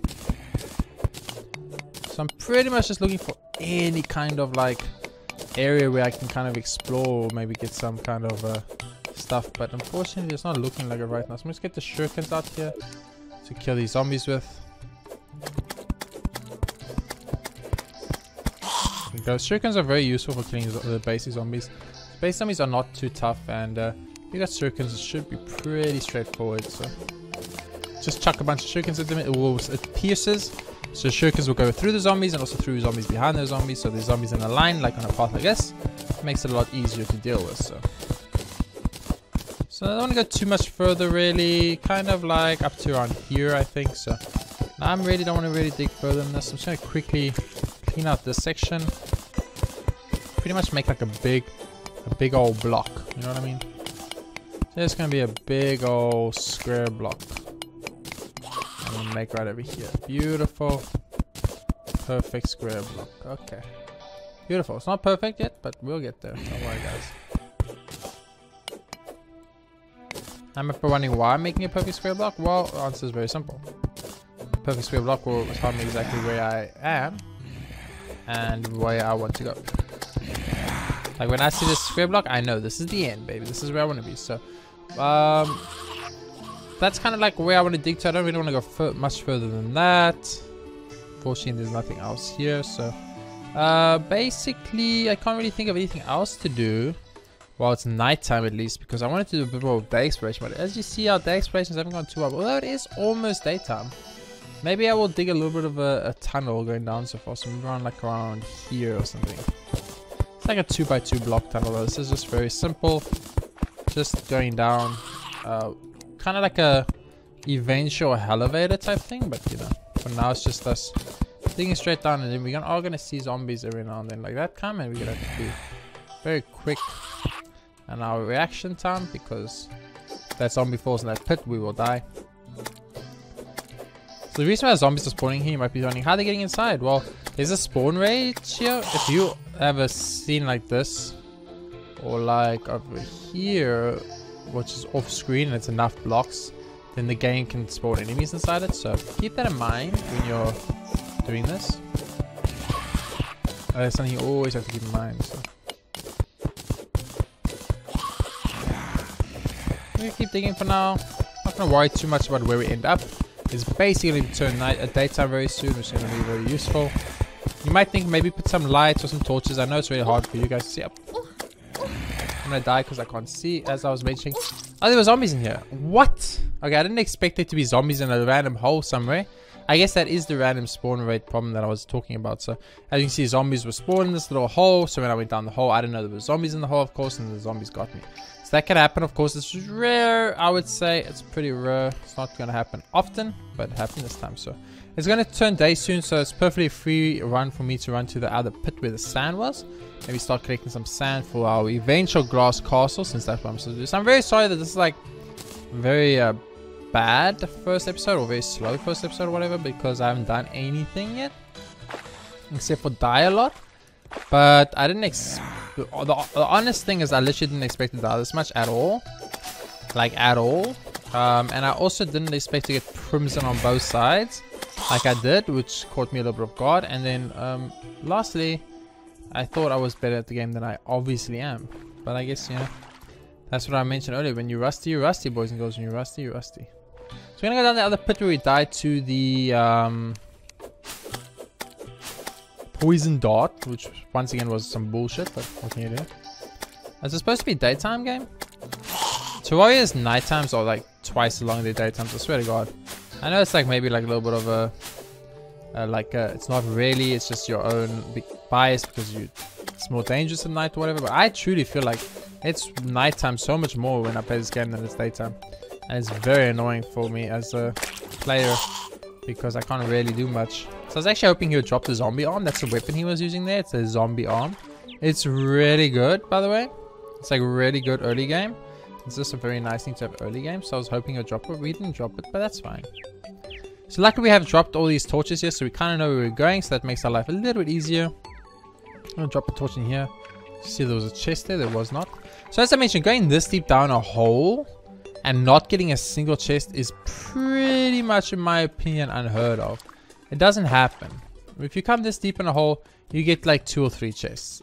So I'm pretty much just looking for any kind of like area where I can kind of explore or maybe get some kind of stuff, but unfortunately it's not looking like it right now. So I'm just get the shurikens out here to kill these zombies with. There we go. Shurikens are very useful for killing the basic zombies. Base zombies are not too tough, and if you got shurikens, it should be pretty straightforward. So just chuck a bunch of shurikens at them. It pierces. So shurikens will go through the zombies and also through zombies behind those zombies. So the zombies in a line, like on a path like this, makes it a lot easier to deal with. So I don't want to go too much further, really. Kind of like up to around here, I think. So now I really don't want to really dig further than this. I'm just going to quickly clean out this section. Pretty much make like a big old block. You know what I mean? So it's going to be a big old square block. I'm gonna make right over here. Beautiful. Perfect square block. Okay. Beautiful. It's not perfect yet, but we'll get there. Don't worry, guys. I'm wondering why I'm making a perfect square block. Well, the answer is very simple. Perfect square block will tell me exactly where I am and where I want to go. Like when I see this square block, I know this is the end, baby. This is where I want to be. So, that's kind of like where I want to dig to. I don't really want to go much further than that. Fortunately, there's nothing else here. So, basically, I can't really think of anything else to do. Well, it's nighttime at least, because I wanted to do a bit more day exploration. But as you see, our day explorations haven't gone too well. Although it is almost daytime. Maybe I will dig a little bit of a tunnel going down so far. So maybe around here or something. It's like a 2x2 block tunnel though. This is just very simple. Just going down. Kind of like a eventual elevator type thing, but you know, for now it's just us digging straight down, and then we are gonna see zombies every now and then like that come, and we're gonna have to be very quick in our reaction time, because if that zombie falls in that pit, we will die. So the reason why zombies are spawning here, you might be wondering how they're getting inside. Well, there's a spawn rate here. If you ever seen like this, or like over here, which is off screen and it's enough blocks, then the game can spawn enemies inside it. So keep that in mind when you're doing this. That's something you always have to keep in mind. So we're gonna keep digging for now. Not gonna worry too much about where we end up. It's basically going to turn daytime very soon, which is going to be very useful. You might think maybe put some lights or some torches. I know it's really hard for you guys to see. I'm gonna die because I can't see, as I was mentioning. Oh, there were zombies in here. What? Okay, I didn't expect there to be zombies in a random hole somewhere. I guess that is the random spawn rate problem that I was talking about. So, as you can see, zombies were spawned in this little hole. So when I went down the hole, I didn't know there were zombies in the hole, of course, and the zombies got me. So that can happen, of course. It's rare, I would say. It's pretty rare. It's not going to happen often, but it happened this time. So it's going to turn day soon, so it's perfectly free run for me to run to the other pit where the sand was. Maybe start collecting some sand for our eventual glass castle, since that's what I'm supposed to do. So I'm very sorry that this is like very bad first episode, or very slow first episode or whatever, because I haven't done anything yet except for die a lot. But I didn't the honest thing is I literally didn't expect to die this much at all. Like at all. And I also didn't expect to get crimson on both sides. Like I did, which caught me a little bit off guard. And then lastly, I thought I was better at the game than I obviously am. But I guess, you know, that's what I mentioned earlier. When you're rusty, boys and girls. When you're rusty, you're rusty. So we're gonna go down the other pit where we died to the poison dart, which once again was some bullshit, but what can you do? Is it supposed to be a daytime game? Terraria's night times are like twice as long as their daytimes, I swear to god. I know it's like maybe like a little bit of a it's not really, it's just your own big bias because it's more dangerous at night or whatever, but I truly feel like it's nighttime so much more when I play this game than it's daytime. And it's very annoying for me as a player because I can't really do much. So I was actually hoping he would drop the zombie arm. That's the weapon he was using there. It's a zombie arm. It's really good, by the way. It's like really good early game. It's just a very nice thing to have early game. So I was hoping he'd drop it. We didn't drop it, but that's fine. So luckily we have dropped all these torches here, so we kind of know where we're going. So that makes our life a little bit easier. I'm going to drop a torch in here. See, there was a chest there. There was not. So as I mentioned, going this deep down a hole and not getting a single chest is pretty much, in my opinion, unheard of. It doesn't happen. If you come this deep in a hole, you get like 2 or 3 chests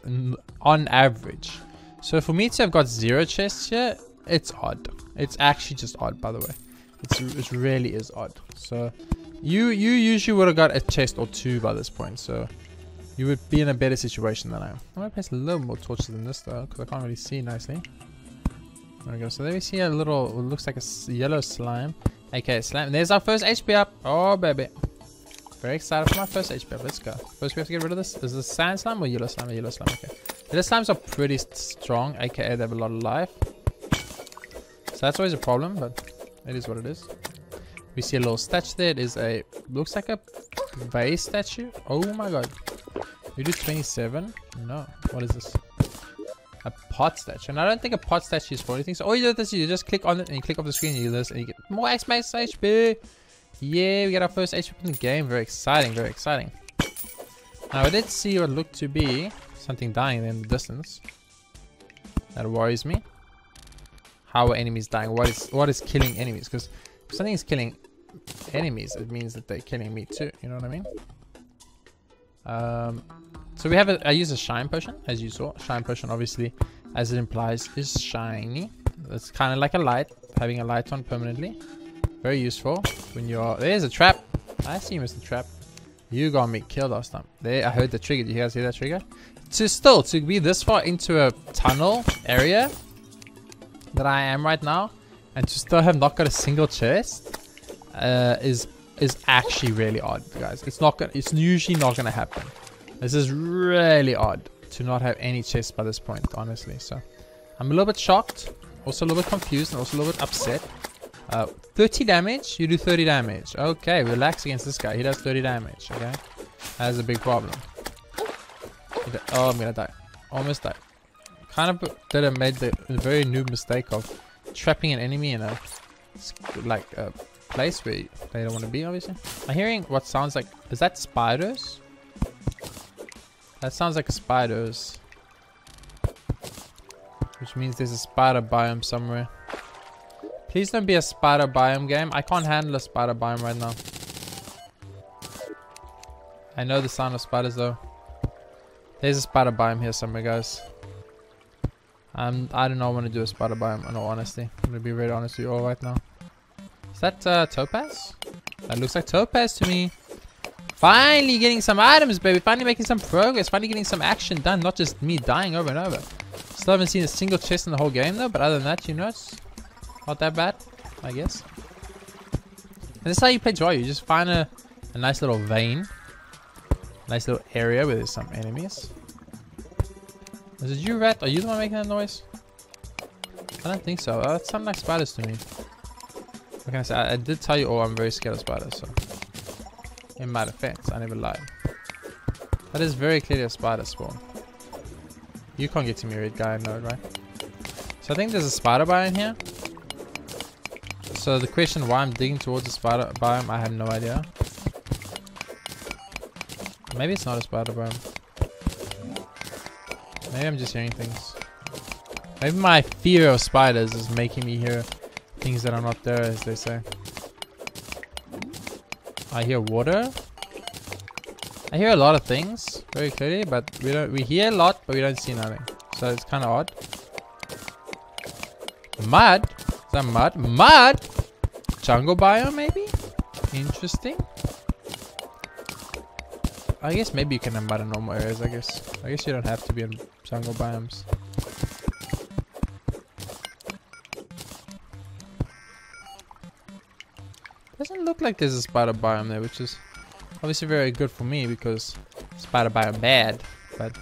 on average. So for me to have got 0 chests here, it's odd. It's actually just odd, by the way. It really is odd. So you usually would have got a chest or 2 by this point. So you would be in a better situation than I am. I'm going to place a little more torches than this though, because I can't really see nicely. There we go. So there we see a little, it looks like a yellow slime. Okay, slime. There's our first HP up. Oh, baby. Very excited for my first HP up. Let's go. First, we have to get rid of this. Is this sand slime or yellow slime? Yellow slime. Okay. The slimes are pretty strong, aka they have a lot of life. So that's always a problem, but it is what it is. We see a little statue there. It is a, looks like a vase statue. Oh my god. We do 27. No. What is this? A pot statue. And I don't think a pot statue is for anything. So all you do is you just click on it and you click off the screen and you do this and you get more X-Max HP. Yeah, we got our first HP in the game. Very exciting, very exciting. Now I did see what looked to be something dying in the distance. That worries me. How are enemies dying? What is killing enemies? Because if something is killing enemies, it means that they're killing me too. You know what I mean? So we have I use a shine potion, as you saw. Shine potion, obviously, as it implies, is shiny. It's kind of like a light, having a light on permanently. Very useful when you're. There's a trap. I see, Mr. Trap. You got me killed last time. There, I heard the trigger. Did you guys hear that trigger? To be this far into a tunnel area that I am right now, and to still have not got a single chest, is actually really odd, guys. It's usually not gonna happen. This is really odd to not have any chests by this point, honestly. So I'm a little bit shocked, also a little bit confused, and also a little bit upset. 30 damage, you do 30 damage. Okay, relax against this guy. He does 30 damage. Okay, that's a big problem. Oh, I'm gonna die. Almost died. Kind of made the very noob mistake of trapping an enemy in a place where they don't want to be, obviously. I'm hearing what sounds like, is that spiders? That sounds like spiders, which means there's a spider biome somewhere. Please don't be a spider biome game. I can't handle a spider biome right now. I know the sound of spiders though. There's a spider biome here somewhere, guys. I do not want to do a spider biome, in all honesty. I'm gonna be very honest with you all right now. Is that topaz? That looks like topaz to me. Finally getting some items, baby. Finally making some progress. Finally getting some action done. Not just me dying over and over. Still haven't seen a single chest in the whole game though. But other than that, you know, it's not that bad, I guess. And this is how you play Terraria. You just find a nice little vein. Nice little area where there's some enemies. Is it you, rat? Are you the one making that noise? I don't think so. It sounds like spiders to me. What can I say? I did tell you all I'm very scared of spiders, so. In my defense, I never lied. That is very clearly a spider spawn. You can't get to me, red guy, I know, right? So I think there's a spider biome here. So the question why I'm digging towards the spider biome, I have no idea. Maybe it's not a spider biome. Maybe I'm just hearing things. Maybe my fear of spiders is making me hear things that are not there, as they say. I hear water. I hear a lot of things very clearly, but we hear a lot, but we don't see nothing. So it's kind of odd. Mud? Is that mud? Mud? Jungle biome maybe? Interesting. I guess maybe you can have mud in normal areas, I guess. I guess you don't have to be in jungle biomes. Doesn't look like there's a spider biome there, which is obviously very good for me because spider biome bad, but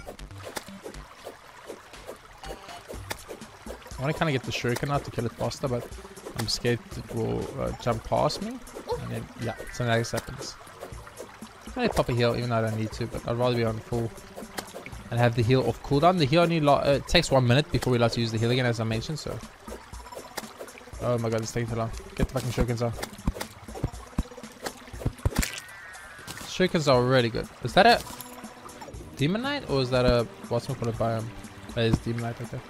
I want to kind of get the shuriken out to kill it faster, but I'm scared it will jump past me, and then yeah, something like this happens. I'm gonna pop a heal even though I don't need to, but I'd rather be on full and have the heal off cooldown. The heal only it takes 1 minute before we allowed to use the heal again, as I mentioned. So, oh my god, it's taking too long. Get the fucking shurikens on. Shurikens are really good. Is that a demonite or is that a what's it called, a biome? That is demonite right there.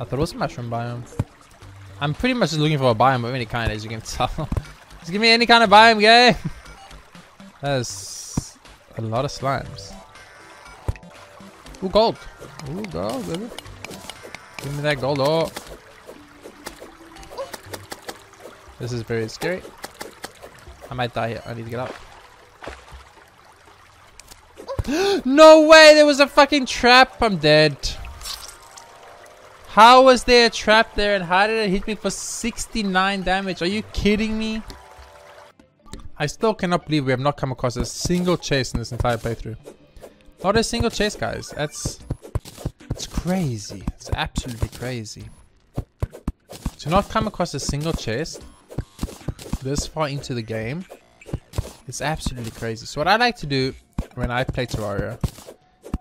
I thought it was a mushroom biome. I'm pretty much just looking for a biome of any kind, as you can tell. Just give me any kind of biome, game. That's a lot of slimes. Ooh, gold. Ooh, gold, baby. Give me that gold. Oh. This is very scary. I might die here. I need to get up. No way! There was a fucking trap. I'm dead. How was there a trap there and how did it hit me for 69 damage? Are you kidding me? I still cannot believe we have not come across a single chase in this entire playthrough. Not a single chase, guys. It's crazy. It's absolutely crazy. To not come across a single chest this far into the game, it's absolutely crazy. So what I like to do when I play Terraria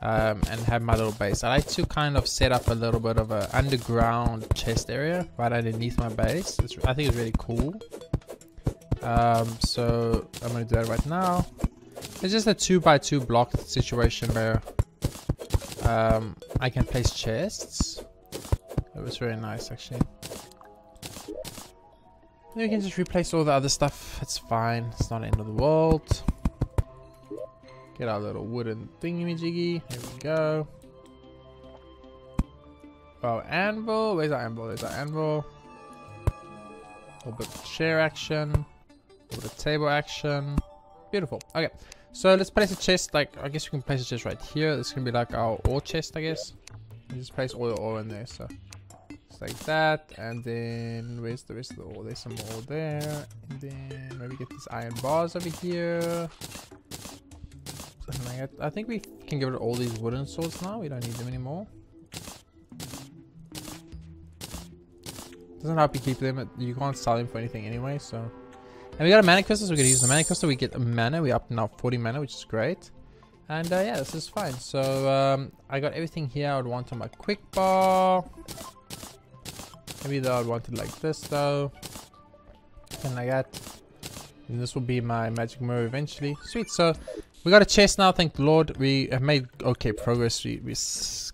and have my little base, I like to kind of set up a little bit of an underground chest area right underneath my base. I think it's really cool. So I'm gonna do that right now. It's just a 2x2 block situation where I can place chests. It was very nice actually. Then we can just replace all the other stuff. It's fine. It's not the end of the world. Get our little wooden thingy-majiggy. Here we go. Oh, anvil. Where's our anvil? There's our anvil. A little bit of chair action. A little bit of table action. Beautiful. Okay. So let's place a chest. Like, I guess we can place a chest right here. This can be like our ore chest, I guess. You just place all your ore in there. So just like that. And then where's the rest of the ore? There's some ore there. And then maybe get these iron bars over here. Something like that. I think we can get rid of all these wooden swords now. We don't need them anymore. Doesn't help you keep them. You can't sell them for anything anyway. So, and we got a mana crystal. So we're gonna use the mana crystal. We get a mana. We're up now 40 mana, which is great. And yeah, this is fine. So I got everything here I would want on my quick bar. Maybe though I'd want it like this though. Something like that. And this will be my magic mirror eventually. Sweet. So we got a chest now, thank the Lord. We have made okay progress. We're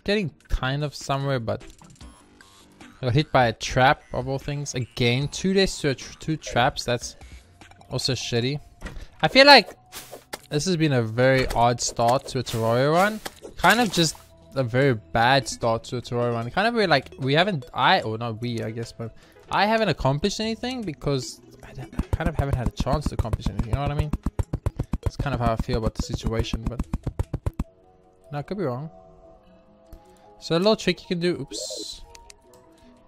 getting kind of somewhere, but I got hit by a trap of all things. Again, 2 days to two traps. That's also shitty. I feel like this has been a very odd start to a Terraria run. Kind of just a very bad start to a Terraria run. Kind of very like we haven't, I guess, but I haven't accomplished anything because I kind of haven't had a chance to accomplish anything. You know what I mean? That's kind of how I feel about the situation, but no, I could be wrong. So a little trick you can do, oops,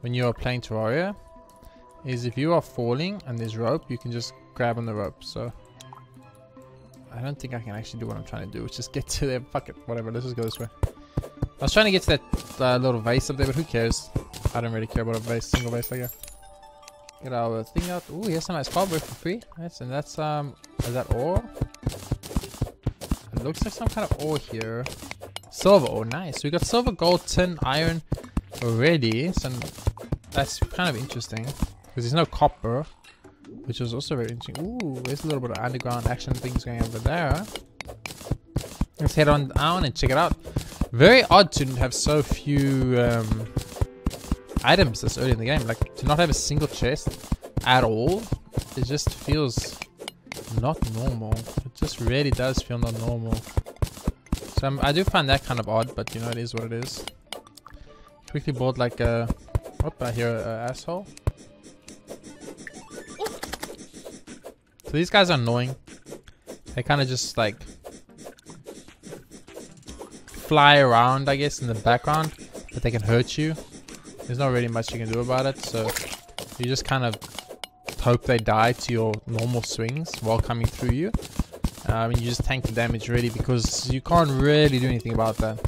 when you're playing Terraria, is if you are falling and there's rope, you can just grab on the rope. So I don't think I can actually do what I'm trying to do, which is get to there. Fuck it, whatever. Let's just go this way. I was trying to get to that little vase up there, but who cares? I don't really care about a vase, single vase like that. Get our thing out. Ooh, here's some nice cobweb for free. Nice, and that's is that ore? It looks like some kind of ore here. Silver ore, nice. We got silver, gold, tin, iron already. So that's kind of interesting because there's no copper, which is also very interesting. Ooh, there's a little bit of underground action things going over there. Let's head on down and check it out. Very odd to have so few items this early in the game. Like, to not have a single chest at all, it just feels not normal. It just really does feel not normal. So I do find that kind of odd, but you know, it is what it is. Quickly bought like a... Whoop, I hear an asshole. So these guys are annoying. They kind of just like fly around, I guess, in the background, but they can hurt you. There's not really much you can do about it, so you just kind of hope they die to your normal swings while coming through you. And you just tank the damage really, because you can't really do anything about that.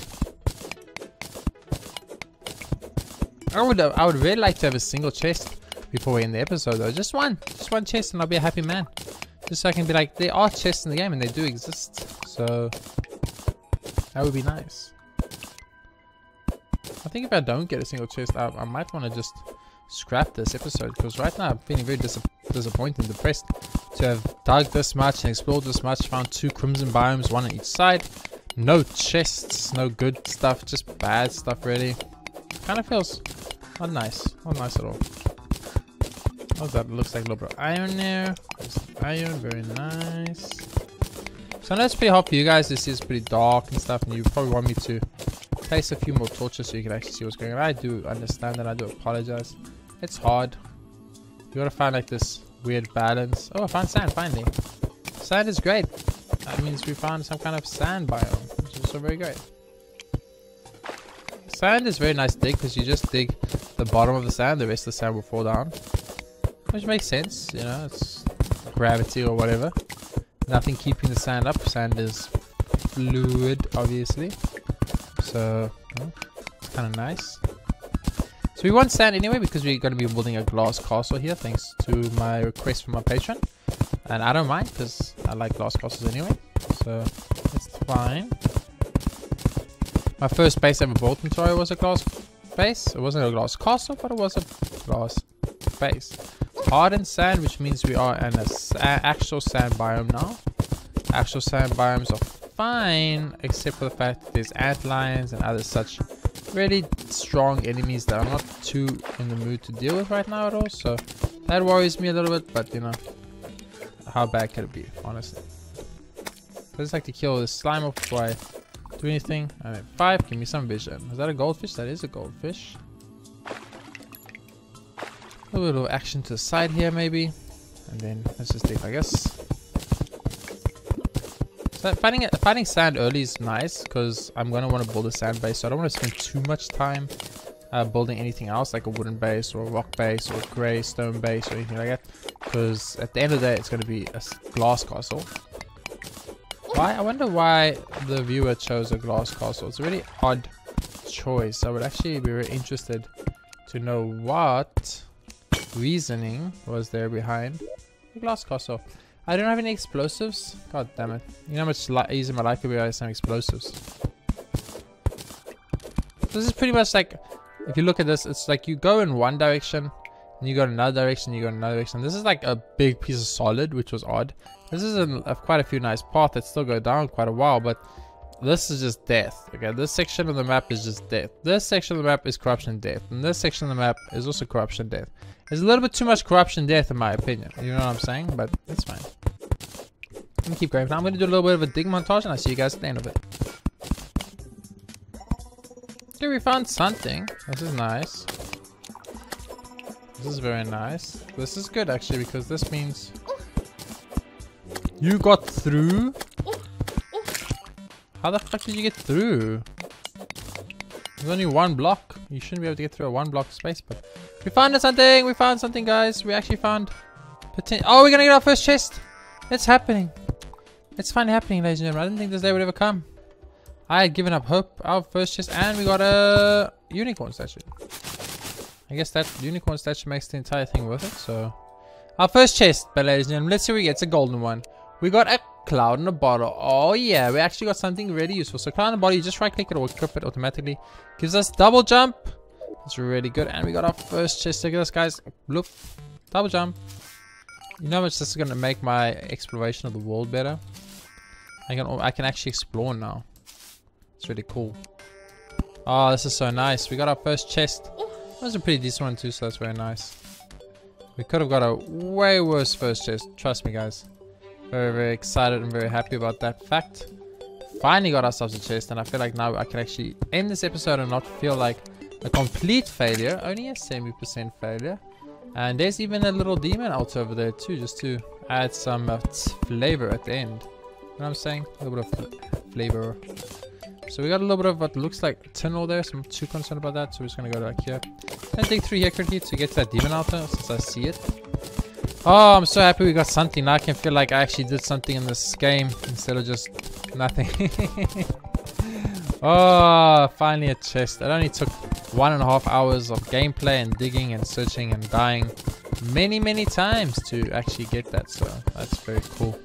I would really like to have a single chest before we end the episode though. Just one chest and I'll be a happy man. Just so I can be like, there are chests in the game and they do exist. So that would be nice. I think if I don't get a single chest, I might want to just scrap this episode, because right now I'm feeling very disappointed and depressed to have dug this much and explored this much, found 2 crimson biomes, 1 on each side, no chests, no good stuff, just bad stuff really. Kind of feels not nice at all. What's that? Looks like a little bit of iron there. There's iron, very nice. So I know it's pretty hard for you guys. This is pretty dark and stuff, and you probably want me to place a few more torches so you can actually see what's going on. I do understand that. I do apologize. It's hard. You gotta find like this weird balance. Oh, I found sand finally. Sand is great. That means we found some kind of sand biome, which is also very great. Sand is very nice to dig, because you just dig the bottom of the sand, the rest of the sand will fall down. Which makes sense, you know, it's gravity or whatever. Nothing keeping the sand up. Sand is fluid, obviously. So, it's kind of nice. So we want sand anyway, because we're going to be building a glass castle here, thanks to my request from my patron. And I don't mind, because I like glass castles anyway. So, it's fine. My first base ever built in Terraria was a glass base. It wasn't a glass castle, but it was a glass base. Hardened sand, which means we are in an actual sand biome now. Actual sand biomes are fine, except for the fact that there's ant lions and other such really strong enemies that I'm not too in the mood to deal with right now at all. So that worries me a little bit, but you know, how bad could it be, honestly? I just like to kill this slime off before I do anything. And then 5, give me some vision. Is that a goldfish? That is a goldfish. A little action to the side here maybe, and then let's just dig, I guess. So finding sand early is nice, because I'm going to want to build a sand base, so I don't want to spend too much time building anything else, like a wooden base or a rock base or a grey stone base or anything like that, because at the end of the day it's going to be a glass castle. Why? I wonder why the viewer chose a glass castle. It's a really odd choice. I would actually be very interested to know what reasoning was there behind the glass castle. I don't have any explosives. God damn it. You know how much easier my life could be without some explosives. This is pretty much like, if you look at this, it's like you go in one direction, and you go in another direction, you go in another direction. This is like a big piece of solid, which was odd. This is quite a few nice paths that still go down quite a while, but this is just death. Okay, this section of the map is just death. This section of the map is corruption and death. And this section of the map is also corruption and death. There's a little bit too much corruption and death in my opinion. You know what I'm saying? But it's fine. I'm gonna keep going. Now I'm gonna do a little bit of a dig montage, and I'll see you guys at the end of it. Okay, we found something. This is nice. This is very nice. This is good actually, because this means you got through. How the fuck did you get through? There's only one block. You shouldn't be able to get through a 1 block space, but we found something. We found something, guys. We actually found oh, we're gonna get our first chest. It's happening. It's finally happening, ladies and gentlemen. I didn't think this day would ever come. I had given up hope. Our first chest, and we got a unicorn statue. I guess that unicorn statue makes the entire thing worth it. So our first chest, but ladies and gentlemen, let's see what we get. It's a golden one. We got a cloud in a bottle. Oh yeah, we actually got something really useful. So cloud in a bottle, you just right click it or equip it automatically. Gives us double jump. It's really good. And we got our first chest. Look at this, guys. Bloop. Double jump. You know how much this is going to make my exploration of the world better? I can actually explore now. It's really cool. Oh, this is so nice. We got our first chest. That was a pretty decent one too, so that's very nice. We could have got a way worse first chest. Trust me, guys. Very, very excited and very happy about that fact. Finally got ourselves a chest, and I feel like now I can actually end this episode and not feel like a complete failure. Only a 70% failure. And there's even a little demon altar over there too, just to add some flavor at the end. You know what I'm saying? A little bit of flavor. So we got a little bit of what looks like tunnel there, so I'm not too concerned about that. So we're just gonna go back here and dig through here quickly to get to that demon altar since I see it. Oh, I'm so happy we got something. Now I can feel like I actually did something in this game instead of just nothing. Oh, finally a chest. It only took 1.5 hours of gameplay and digging and searching and dying many times to actually get that. So that's very cool.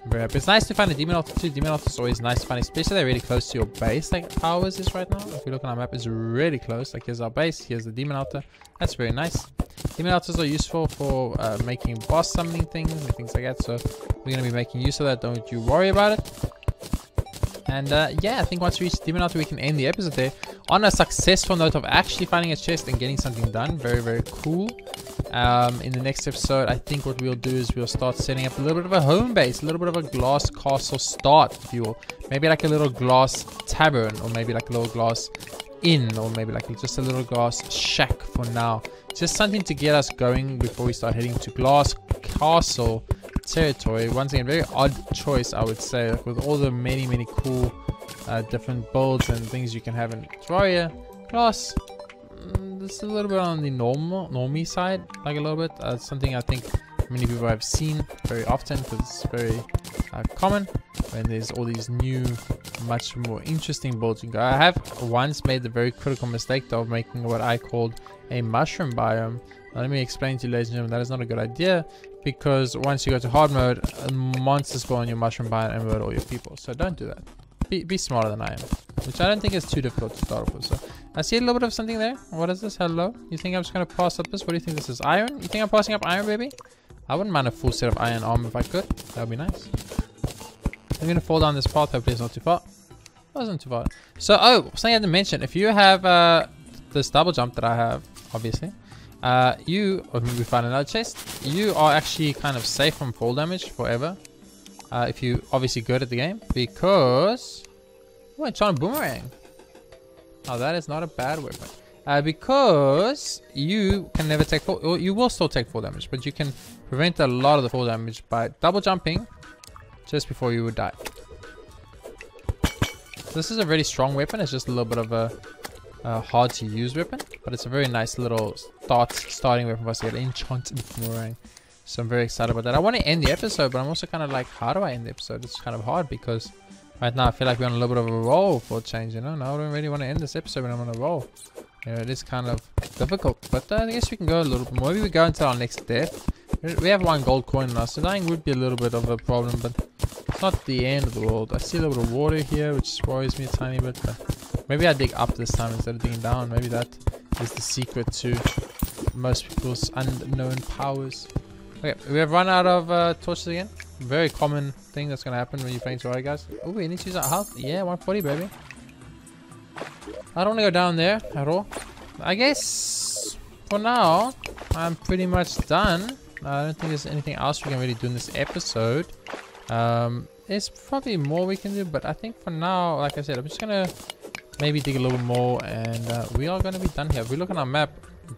I'm very happy. It's nice to find a demon altar too. Demon altar is always nice to find, especially they're really close to your base, like ours is right now. If you look on our map, it's really close. Like here's our base, here's the demon altar. That's very nice. Demon altars are useful for making boss summoning things and things like that. So we're going to be making use of that. Don't you worry about it. And yeah, I think once we reach demon altar, we can end the episode there on a successful note of actually finding a chest and getting something done. Very, very cool. In the next episode, I think what we'll do is we'll start setting up a little bit of a home base, a little bit of a glass castle start, if you will. Maybe like a little glass tavern, or maybe like a little glass inn, or maybe like just a little glass shack for now. Just something to get us going before we start heading to glass castle territory. Once again, very odd choice, I would say, like with all the many cool different builds and things you can have in Terraria. Glass, this is a little bit on the normie side, like a little bit. Something I think many people have seen very often because it's very common when there's all these new, much more interesting builds you can go. I have once made the very critical mistake of making what I called a mushroom biome. Now, let me explain to you, ladies and gentlemen, that is not a good idea, because once you go to hard mode, monsters spawn in your mushroom biome and murder all your people. So don't do that. Be smarter than I am, which I don't think is too difficult to start off with. So I see a little bit of something there. What is this? Hello? You think I'm just going to pass up this? What do you think this is? Iron? You think I'm passing up iron, baby? I wouldn't mind a full set of iron armor if I could. That would be nice. I'm going to fall down this path. Hopefully it's not too far. Wasn't too far. So, oh, something I had to mention. If you have this double jump that I have, obviously, or maybe find another chest, you are actually kind of safe from fall damage forever. If you're obviously good at the game, because... Oh, enchant boomerang. Oh, that is not a bad weapon. Because you can never take fall, or you will still take fall damage, but you can prevent a lot of the fall damage by double jumping just before you would die. This is a very strong weapon. It's just a little bit of a hard to use weapon, but it's a very nice little starting weapon for us to get an enchanted boomerang. So I'm very excited about that. I want to end the episode, but I'm also kind of like, how do I end the episode? It's kind of hard because right now I feel like we're on a little bit of a roll for a change, you know? Now I don't really want to end this episode when I'm on a roll. You know, it is kind of difficult, but I guess we can go a little bit more. Maybe we go until our next death. We have 1 gold coin now, so dying would be a little bit of a problem, but it's not the end of the world. I see a little bit of water here, which worries me a tiny bit, but maybe I dig up this time instead of digging down. Maybe that is the secret to most people's unknown powers. Okay, we have run out of torches again. Very common thing that's gonna happen when you're playing Terraria, guys. Oh, we need to use our health. Yeah, 140, baby. I don't want to go down there at all. I guess for now I'm pretty much done. I don't think there's anything else we can really do in this episode. There's probably more we can do, but I think for now, like I said, I'm just gonna maybe dig a little more, and we are gonna be done here. If we look on our map,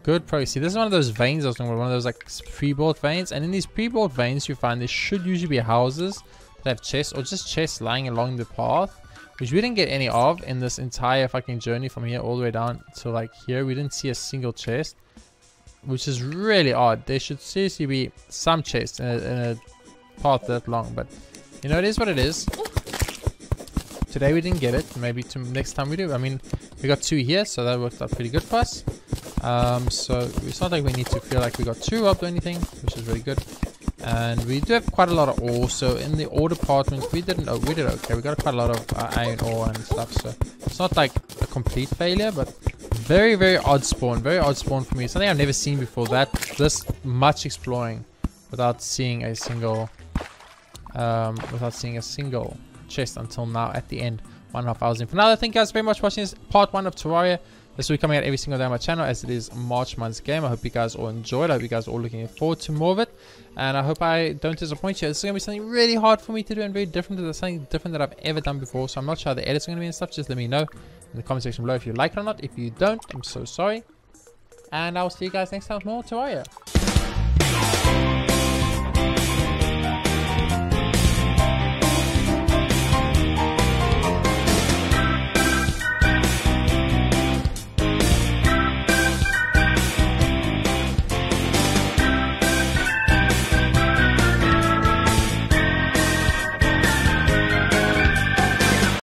good progress. See, this is one of those veins I was talking about, one of those like pre-built veins, and in these pre-built veins you find there should usually be houses that have chests, or just chests lying along the path, which we didn't get any of in this entire fucking journey from here all the way down to like here. We didn't see a single chest, which is really odd. There should seriously be some chests in a path that long, but you know, it is what it is. Today we didn't get it. Maybe next time we do. I mean, we got 2 here, so that worked out pretty good for us. So it's not like we need to feel like we got too robbed or anything, which is really good. And we do have quite a lot of ore, so in the ore department we did okay. We got quite a lot of iron ore and stuff, so it's not like a complete failure, but very odd spawn. Very odd spawn for me. Something I've never seen before, that this much exploring without seeing a single chest until now at the end 1.5 hours in. For now, thank you guys very much for watching this part 1 of Terraria. This will be coming out every single day on my channel as it is March month's game. I hope you guys all enjoyed. I hope you guys are all looking forward to more of it. And I hope I don't disappoint you. This is going to be something really hard for me to do and very different. It's something different that I've ever done before. So I'm not sure how the edits are going to be and stuff. Just let me know in the comment section below if you like it or not. If you don't, I'm so sorry. And I will see you guys next time with more Terraria.